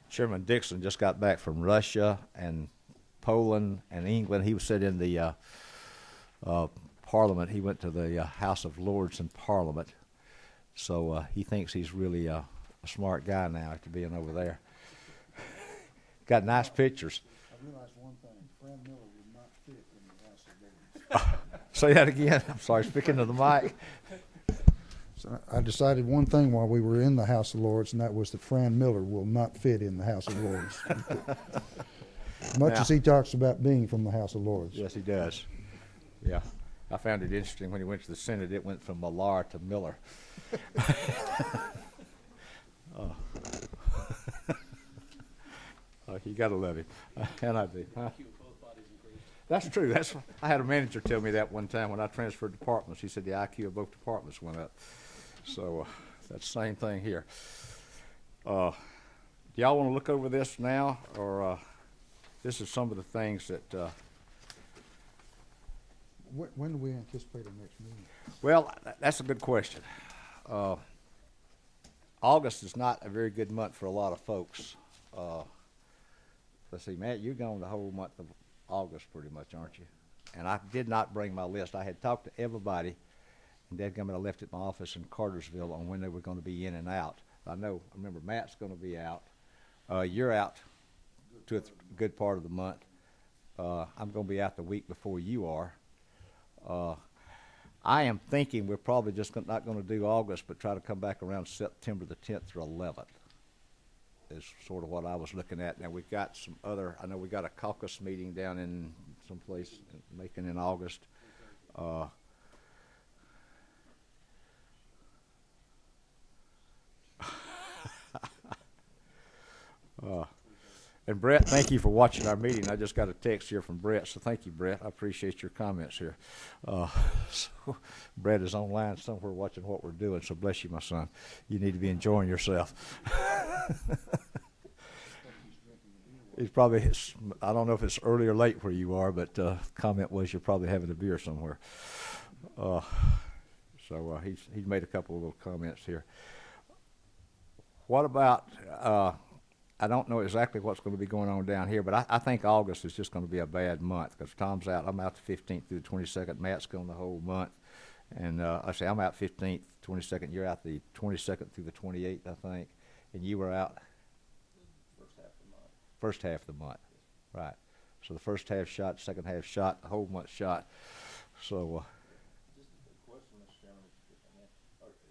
Speaker 1: Chairman Dixon just got back from Russia and Poland and England. He was sitting in the Parliament. He went to the House of Lords in Parliament. So he thinks he's really a smart guy now after being over there. Got nice pictures.
Speaker 9: I realized one thing. Fran Miller would not fit in the House of Lords.
Speaker 1: Say that again. I'm sorry, speaking to the mic.
Speaker 9: So I decided one thing while we were in the House of Lords, and that was that Fran Miller will not fit in the House of Lords. Much as he talks about being from the House of Lords.
Speaker 1: Yes, he does. Yeah. I found it interesting when he went to the Senate, it went from Millar to Miller. You got to love him. And I do. Huh? That's true. I had a manager tell me that one time when I transferred departments. He said the IQ of both departments went up. So that's the same thing here. Do y'all want to look over this now, or this is some of the things that...
Speaker 9: When do we anticipate our next meeting?
Speaker 1: Well, that's a good question. August is not a very good month for a lot of folks. Let's see, Matt, you're gone the whole month of August pretty much, aren't you? And I did not bring my list. I had talked to everybody, and dadgummit, I left at my office in Cartersville on when they were going to be in and out. I remember Matt's going to be out. You're out to a good part of the month. I'm going to be out the week before you are. I am thinking we're probably just not going to do August, but try to come back around September the 10th or 11th is sort of what I was looking at. Now, we've got some other, I know we got a caucus meeting down in someplace in Macon in August. And Brett, thank you for watching our meeting. I just got a text here from Brett, so thank you, Brett. I appreciate your comments here. So Brett is online somewhere watching what we're doing, so bless you, my son. You need to be enjoying yourself. He's probably, I don't know if it's early or late where you are, but comment was you're probably having a beer somewhere. So he's made a couple of little comments here. What about... I don't know exactly what's going to be going on down here, but I think August is just going to be a bad month because Tom's out. I'm out the 15th through the 22nd. Matt's gone the whole month. And I say I'm out 15th, 22nd. You're out the 22nd through the 28th, I think. And you were out? First half of the month. Right. So the first half shot, second half shot, the whole month shot. So,
Speaker 5: Just a question, Mr. Chairman, if I may.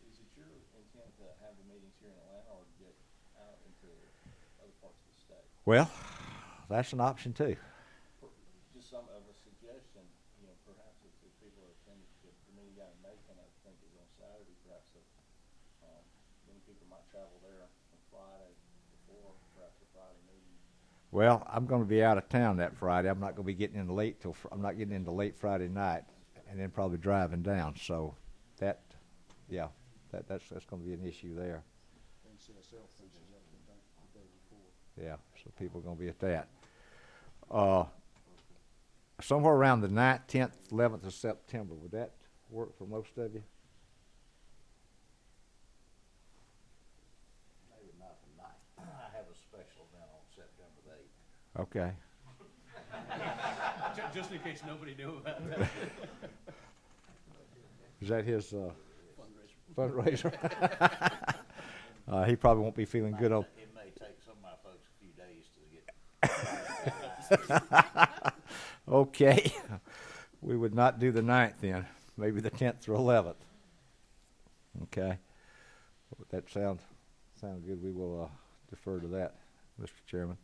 Speaker 5: Is it your intent to have the meetings here in Atlanta or get out into other parts of the state?
Speaker 1: well, that's an option too.
Speaker 5: Just some of a suggestion, you know, perhaps if people are attending, if the meeting out in Macon, I think is on Saturday, perhaps many people might travel there on Friday before perhaps the Friday meeting.
Speaker 1: Well, I'm going to be out of town that Friday. I'm not going to be getting in late I'm not getting into late Friday night, and then probably driving down. So, that's going to be an issue there.
Speaker 9: NCSL finishes up the day before.
Speaker 1: Yeah, so people are going to be at that. Somewhere around the 9th, 10th, 11th of September. Would that work for most of you?
Speaker 7: Maybe not the 9th. I have a special event on September the 8th.
Speaker 1: Okay.
Speaker 10: Just in case nobody knew about that.
Speaker 1: Is that his fundraiser? He probably won't be feeling good on.
Speaker 7: It may take some of my folks a few days to get.
Speaker 1: Okay. We would not do the 9th then. Maybe the 10th or 11th. Okay. That sound good. We will defer to that, Mr. Chairman.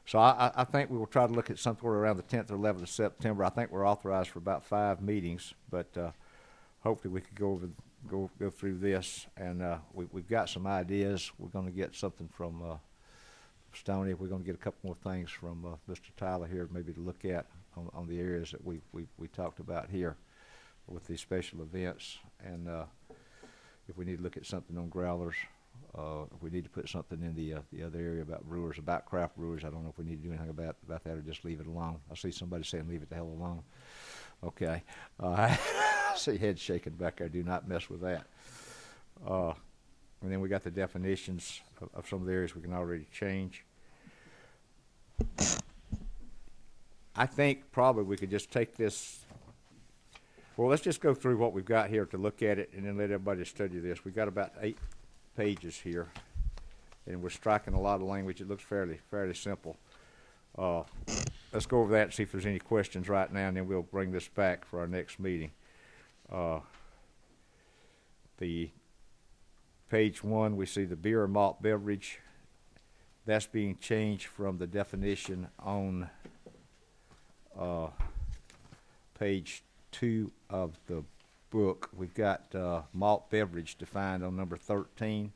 Speaker 1: So I think we will try to look at somewhere around the 10th or 11th of September. I think we're authorized for about 5 meetings, but hopefully we could go through this. And we've got some ideas. We're going to get something from Stoney. We're going to get a couple more things from Mr. Tyler here, maybe to look at on the areas that we talked about here with these special events. And if we need to look at something on growlers, if we need to put something in the other area about brewers, about craft brewers, I don't know if we need to do anything about that or just leave it alone. I see somebody saying leave it the hell alone. Okay. I see heads shaking back there. Do not mess with that. And then we got the definitions of some of the areas we can already change. I think probably we could just take this. Well, let's just go through what we've got here to look at it and then let everybody study this. We've got about 8 pages here, and we're striking a lot of language. It looks fairly simple. Let's go over that and see if there's any questions right now, and then we'll bring this back for our next meeting. The page 1, we see the beer or malt beverage. That's being changed from the definition on page 2 of the book. We've got malt beverage defined on number 13.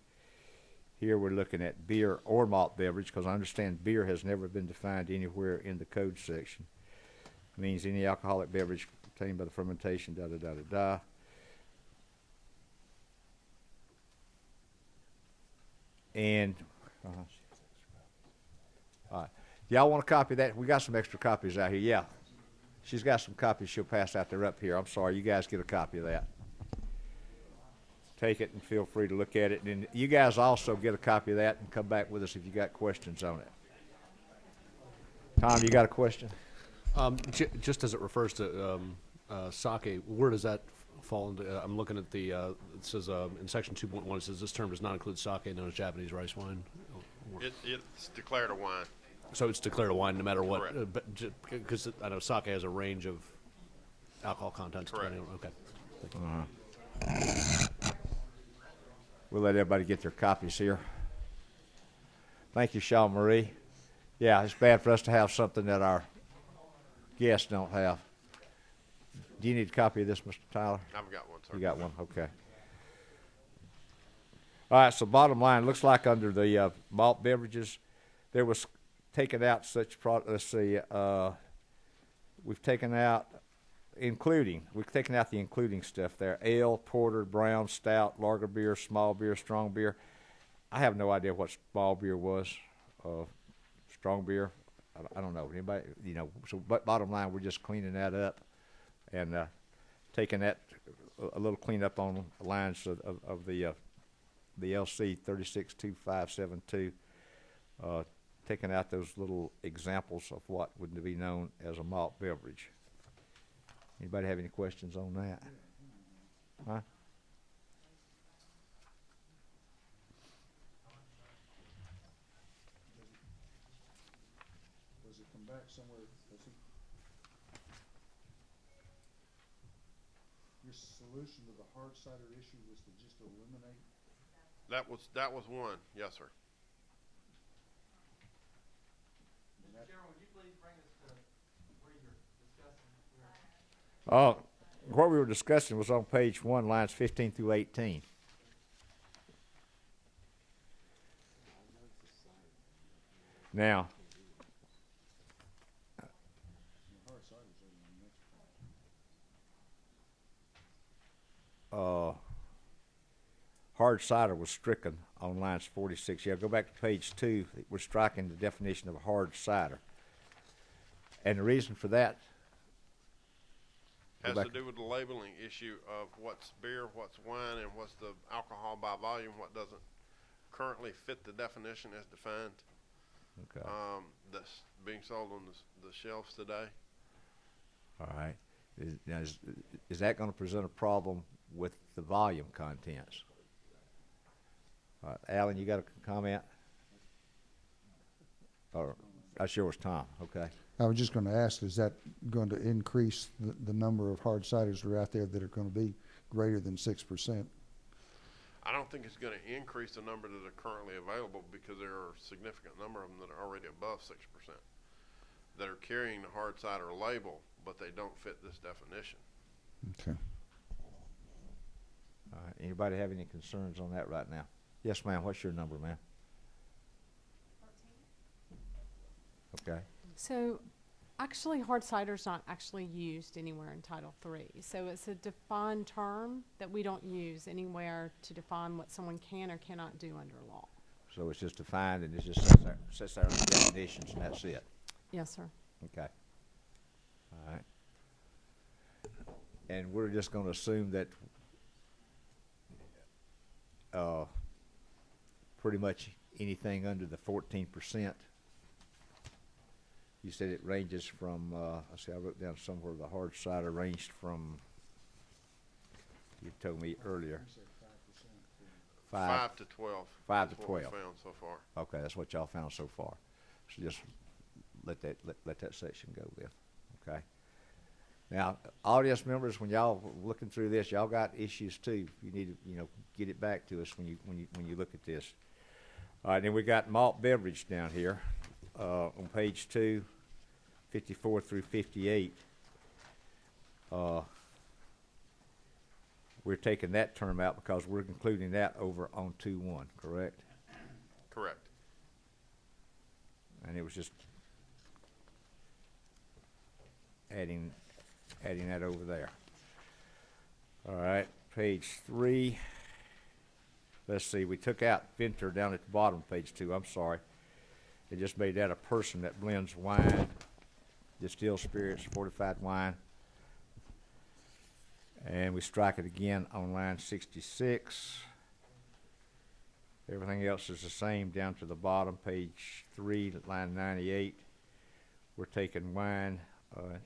Speaker 1: Here we're looking at beer or malt beverage, because I understand beer has never been defined anywhere in the code section. It means any alcoholic beverage obtained by the fermentation, da-da-da-da-da. And, all right. Y'all want a copy of that? We got some extra copies out here. Yeah. She's got some copies she'll pass out there up here. I'm sorry. You guys get a copy of that. Take it and feel free to look at it. And you guys also get a copy of that and come back with us if you got questions on it. Tom, you got a question?
Speaker 10: Just as it refers to sake, where does that fall into? I'm looking at the, it says in section 2.1, it says this term does not include sake, known as Japanese rice wine.
Speaker 3: It's declared a wine.
Speaker 10: So it's declared a wine no matter what,
Speaker 3: Correct.
Speaker 10: because I know sake has a range of alcohol contents.
Speaker 3: Correct.
Speaker 10: Okay.
Speaker 1: We'll let everybody get their copies here. Thank you, Shaw Marie. Yeah, it's bad for us to have something that our guests don't have. Do you need a copy of this, Mr. Tyler?
Speaker 3: I've got one, sir.
Speaker 1: You got one? Okay. All right, so bottom line, looks like under the malt beverages, there was taken out such product. Let's see, we've taken out the including stuff there: ale, porter, brown, stout, lager beer, small beer, strong beer. I have no idea what small beer was. Strong beer, I don't know. Anybody, so but bottom line, we're just cleaning that up and taking that a little cleanup on the lines of the LC 362572. Taking out those little examples of what would be known as a malt beverage. Anybody have any questions on that? Huh?
Speaker 9: Does it come back somewhere? the solution to the hard cider issue was to just eliminate?
Speaker 3: That was one, yes, sir.
Speaker 9: And that-
Speaker 11: Chairman, would you please bring us to where you're discussing?
Speaker 1: What we were discussing was on page 1, lines 15 through 18. Now,
Speaker 9: the hard cider's over on the next page.
Speaker 1: hard cider was stricken on lines 46. Yeah, go back to page 2. We're striking the definition of hard cider. And the reason for that
Speaker 3: Has
Speaker 1: back-
Speaker 3: to do with the labeling issue of what's beer, what's wine, and what's the alcohol by volume, what doesn't currently fit the definition as defined.
Speaker 1: Okay.
Speaker 3: That's being sold on the shelves today.
Speaker 1: All right. Is that going to present a problem with the volume contents? All right. Alan, you got a comment? Or I sure was Tom. Okay.
Speaker 9: I was just going to ask, is that going to increase the number of hard ciders that are out there that are going to be greater than 6%?
Speaker 3: I don't think it's going to increase the number that are currently available because there are a significant number of them that are already above 6% that are carrying the hard cider label, but they don't fit this definition.
Speaker 9: Okay.
Speaker 1: All right. Anybody have any concerns on that right now? Yes, ma'am. What's your number, ma'am? 14. Okay.
Speaker 12: So actually, hard cider's not actually used anywhere in Title III. So it's a defined term that we don't use anywhere to define what someone can or cannot do under law.
Speaker 1: So it's just defined and it just sets there in the definitions and that's it.
Speaker 12: Yes, sir.
Speaker 1: Okay. All right. And we're just going to assume that pretty much anything under the 14%. You said it ranges from, let's see, I wrote down somewhere the hard cider ranged from, you told me earlier,
Speaker 9: You said 5%.
Speaker 3: 5 to 12.
Speaker 1: 5 to
Speaker 3: That's what we
Speaker 1: 12.
Speaker 3: found so far.
Speaker 1: Okay, that's what y'all found so far. So just let that section go then, okay? Now, audience members, when y'all looking through this, y'all got issues too. You need to, get it back to us when you look at this. All right, then we got malt beverage down here on page 2, 54 through 58. We're taking that term out because we're including that over on 2.1, correct?
Speaker 3: Correct.
Speaker 1: And it was just adding that over there. All right, page 3. Let's see, we took out Vintner down at the bottom of page 2. I'm sorry. It just made that a person that blends wine, distilled spirits, fortified wine. And we strike it again on line 66. Everything else is the same down to the bottom, page 3, line 98. We're taking wine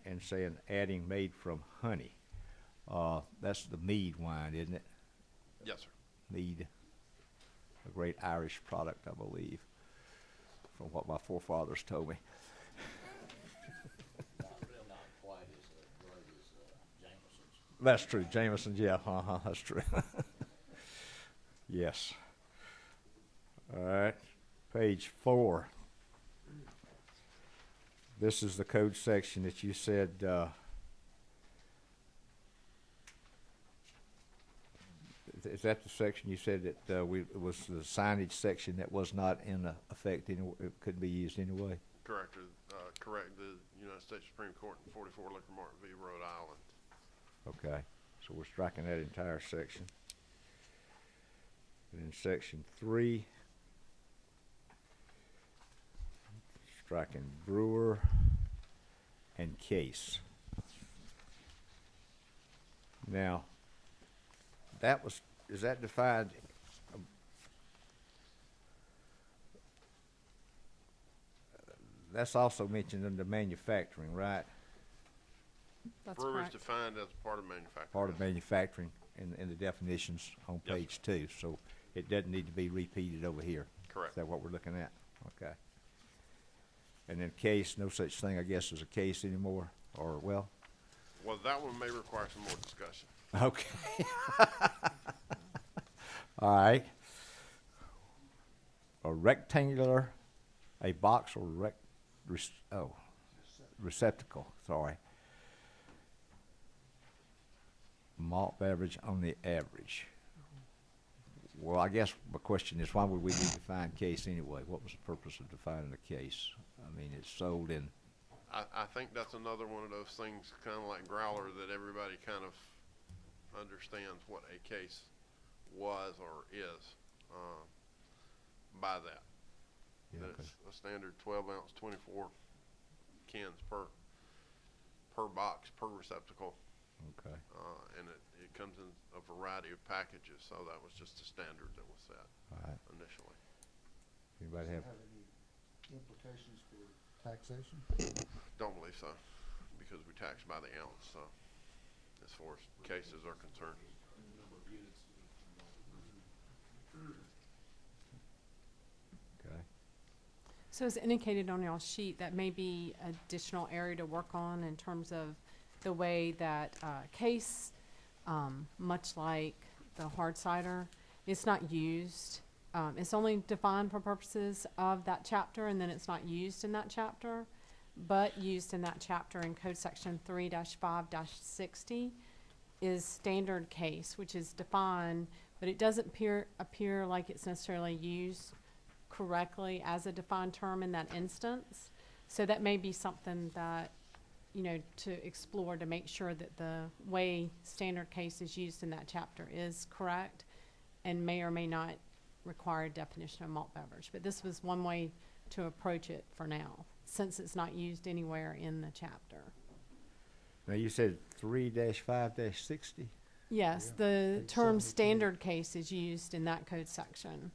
Speaker 1: and saying adding made from honey. That's the mead wine, isn't it?
Speaker 3: Yes, sir.
Speaker 1: Mead, a great Irish product, I believe, from what my forefathers told me.
Speaker 7: Not quite as great as Jameson's.
Speaker 1: That's true, Jameson's, yeah, that's true. Yes. All right, page 4. This is the code section that you said, is that the section you said that it was the signage section that was not in effect, it couldn't be used anyway?
Speaker 3: Correct. Correct. The United States Supreme Court in 44 Liquor Mart v. Rhode Island.
Speaker 1: Okay, so we're striking that entire section. And in section 3, striking brewer and case. Now, is that defined? That's also mentioned under manufacturing, right?
Speaker 12: That's
Speaker 3: Brewer is
Speaker 12: correct.
Speaker 3: defined as part of manufacturing.
Speaker 1: Part of manufacturing in the definitions on
Speaker 3: Yes,
Speaker 1: page 2, so it doesn't need to be repeated over here.
Speaker 3: Correct.
Speaker 1: Is that what we're looking at? Okay. And then case, no such thing, I guess, as a case anymore, or, well,
Speaker 3: Well, that one may require some more discussion.
Speaker 1: Okay. All right. A rectangular, a box or receptacle, sorry. Malt beverage on the average. Well, I guess my question is, why would we need to define case anyway? What was the purpose of defining a case? I mean, it's sold in.
Speaker 3: I think that's another one of those things, kind of like growler, that everybody kind of understands what a case was or is by that.
Speaker 1: Yeah,
Speaker 3: That
Speaker 1: okay.
Speaker 3: it's a standard 12-ounce, 24 cans per box, per receptacle.
Speaker 1: Okay.
Speaker 3: And it comes in a variety of packages, so that was just a standard that was set
Speaker 1: All right.
Speaker 3: initially.
Speaker 1: Anybody have?
Speaker 9: any implications for taxation?
Speaker 3: Don't believe so, because we tax by the ounce, so as far as cases are concerned.
Speaker 1: Okay.
Speaker 12: So as indicated on y'all's sheet, that may be additional area to work on in terms of the way that case, much like the hard cider, it's not used. It's only defined for purposes of that chapter, and then it's not used in that chapter, but used in that chapter in Code Section 3-5-60 is standard case, which is defined, but it doesn't appear like it's necessarily used correctly as a defined term in that instance. So that may be something that, you know, to explore to make sure that the way standard case is used in that chapter is correct, and may or may not require a definition of malt beverage. But this was one way to approach it for now, since it's not used anywhere in the chapter.
Speaker 1: Now you said 3-5-60?
Speaker 12: Yes,
Speaker 9: Yeah.
Speaker 12: the
Speaker 9: Page
Speaker 12: term
Speaker 9: 72.
Speaker 12: standard case is used in that code section.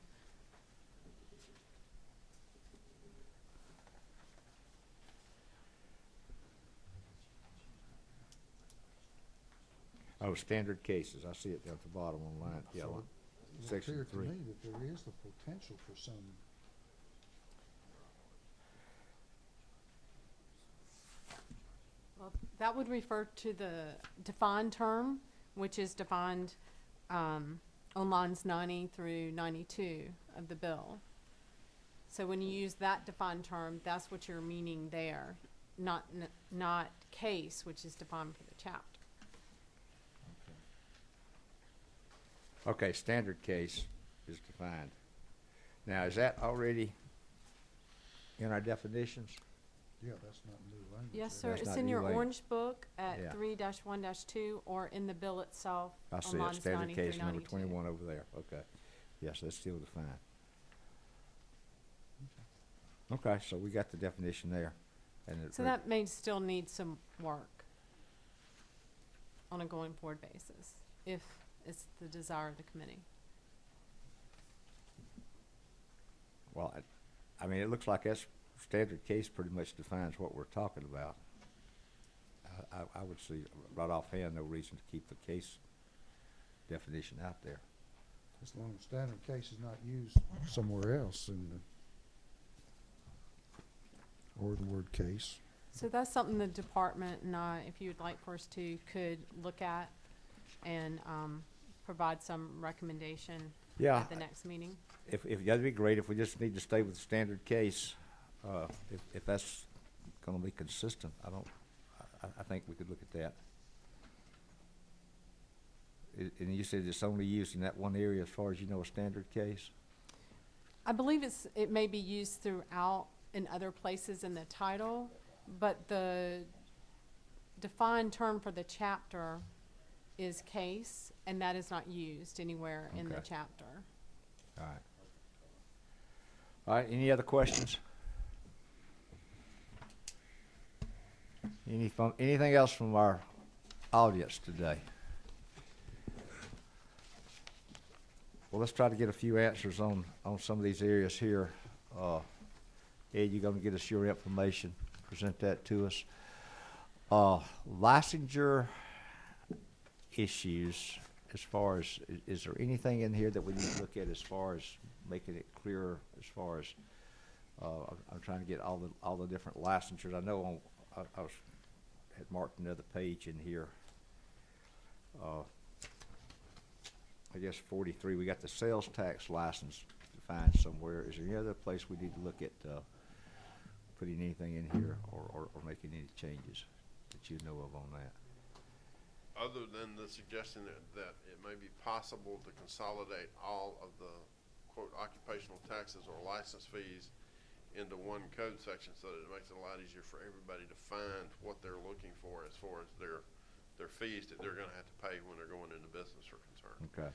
Speaker 1: Oh, standard cases. I see it down at the bottom on line yellow.
Speaker 9: It's
Speaker 1: Section
Speaker 9: clear to
Speaker 1: 3.
Speaker 9: me that there is the potential for some,
Speaker 12: Well, that would refer to the defined term, which is defined on lines 90 through 92 of the bill. So when you use that defined term, that's what you're meaning there, not case, which is defined for the chapter.
Speaker 1: Okay, standard case is defined. Now, is that already in our definitions?
Speaker 9: yeah, that's not new language.
Speaker 12: Yes,
Speaker 9: That-
Speaker 12: sir.
Speaker 1: That's
Speaker 12: It's
Speaker 1: not
Speaker 12: in
Speaker 1: new
Speaker 12: your
Speaker 1: language.
Speaker 12: orange book at
Speaker 1: Yeah.
Speaker 12: 3-1-2 or in the bill itself
Speaker 1: I
Speaker 12: on
Speaker 1: see it,
Speaker 12: lines
Speaker 1: standard
Speaker 12: 90
Speaker 1: case
Speaker 12: through
Speaker 1: number
Speaker 12: 92.
Speaker 1: 21 over there. Okay. Yes, that's still defined. Okay, so we got the definition there. And it
Speaker 12: So that may still need some work on a going forward basis, if it's the desire of the committee.
Speaker 1: well, I mean, it looks like that's standard case pretty much defines what we're talking about. I would see right offhand no reason to keep the case definition out there.
Speaker 9: As long as standard case is not used somewhere else in the, or the word case.
Speaker 12: So that's something the department and I, if you would like for us to, could look at and provide some recommendation
Speaker 1: Yeah.
Speaker 12: at the next meeting.
Speaker 1: If that'd be great, if we just need to stay with the standard case, if that's gonna be consistent, I think we could look at that. And you said it's only used in that one area as far as you know, a standard case?
Speaker 12: I believe it may be used throughout in other places in the title, but the defined term for the chapter is case, and that is not used anywhere in the
Speaker 1: Okay.
Speaker 12: chapter.
Speaker 1: All right. All right, any other questions? Anything else from our audience today? Well, let's try to get a few answers on some of these areas here. Ed, you're gonna get us your information, present that to us. Licensure issues, as far as, is there anything in here that we need to look at as far as making it clearer, as far as, I'm trying to get all the different licensures. I know I was had marked another page in here. I guess 43, we got the sales tax license defined somewhere. Is there any other place we need to look at putting anything in here or making any changes that you know of on that?
Speaker 3: Other than the suggestion that it may be possible to consolidate all of the quote occupational taxes or license fees into one code section so that it makes it a lot easier for everybody to find what they're looking for as far as their fees that they're gonna have to pay when they're going into business are concerned.
Speaker 1: Okay.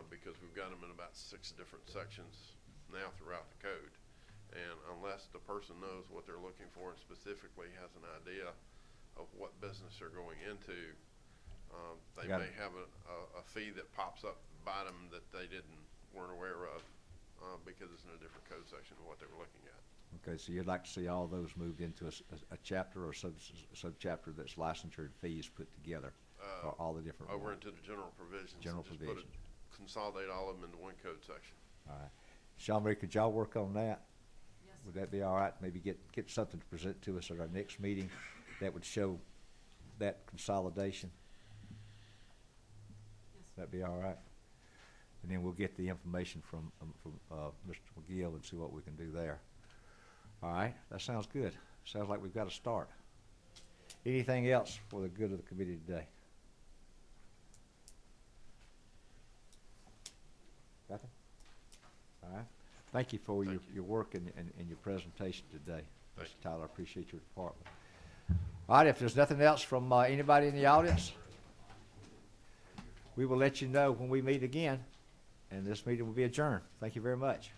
Speaker 3: Because we've got them in about 6 different sections now throughout the code. And unless the person knows what they're looking for and specifically has an idea of what business they're going into, they may have a fee that pops up by them that they weren't aware of because it's in a different code section of what they were looking at.
Speaker 1: Okay, so you'd like to see all those moved into a chapter or subchapter that's licensure and fees put together for all the different
Speaker 3: Over
Speaker 1: ones.
Speaker 3: into the general provisions.
Speaker 1: General
Speaker 3: and just
Speaker 1: provisions.
Speaker 3: Consolidate all of them into one code section.
Speaker 1: All right. Sean Marie, could y'all work on that?
Speaker 12: Yes.
Speaker 1: Would that be all right? Maybe get something to present to us at our next meeting that would show that consolidation?
Speaker 12: Yes.
Speaker 1: That'd be all right? And then we'll get the information from Mr. McGill and see what we can do there. All right, that sounds good. Sounds like we've got to start. Anything else for the good of the committee today? Nothing? All right. Thank you for your work and your presentation today.
Speaker 3: Thank
Speaker 1: Mr. Tyler, I appreciate your department. All right, if there's nothing else from anybody in the audience, we will let you know when we meet again, and this meeting will be adjourned. Thank you very much.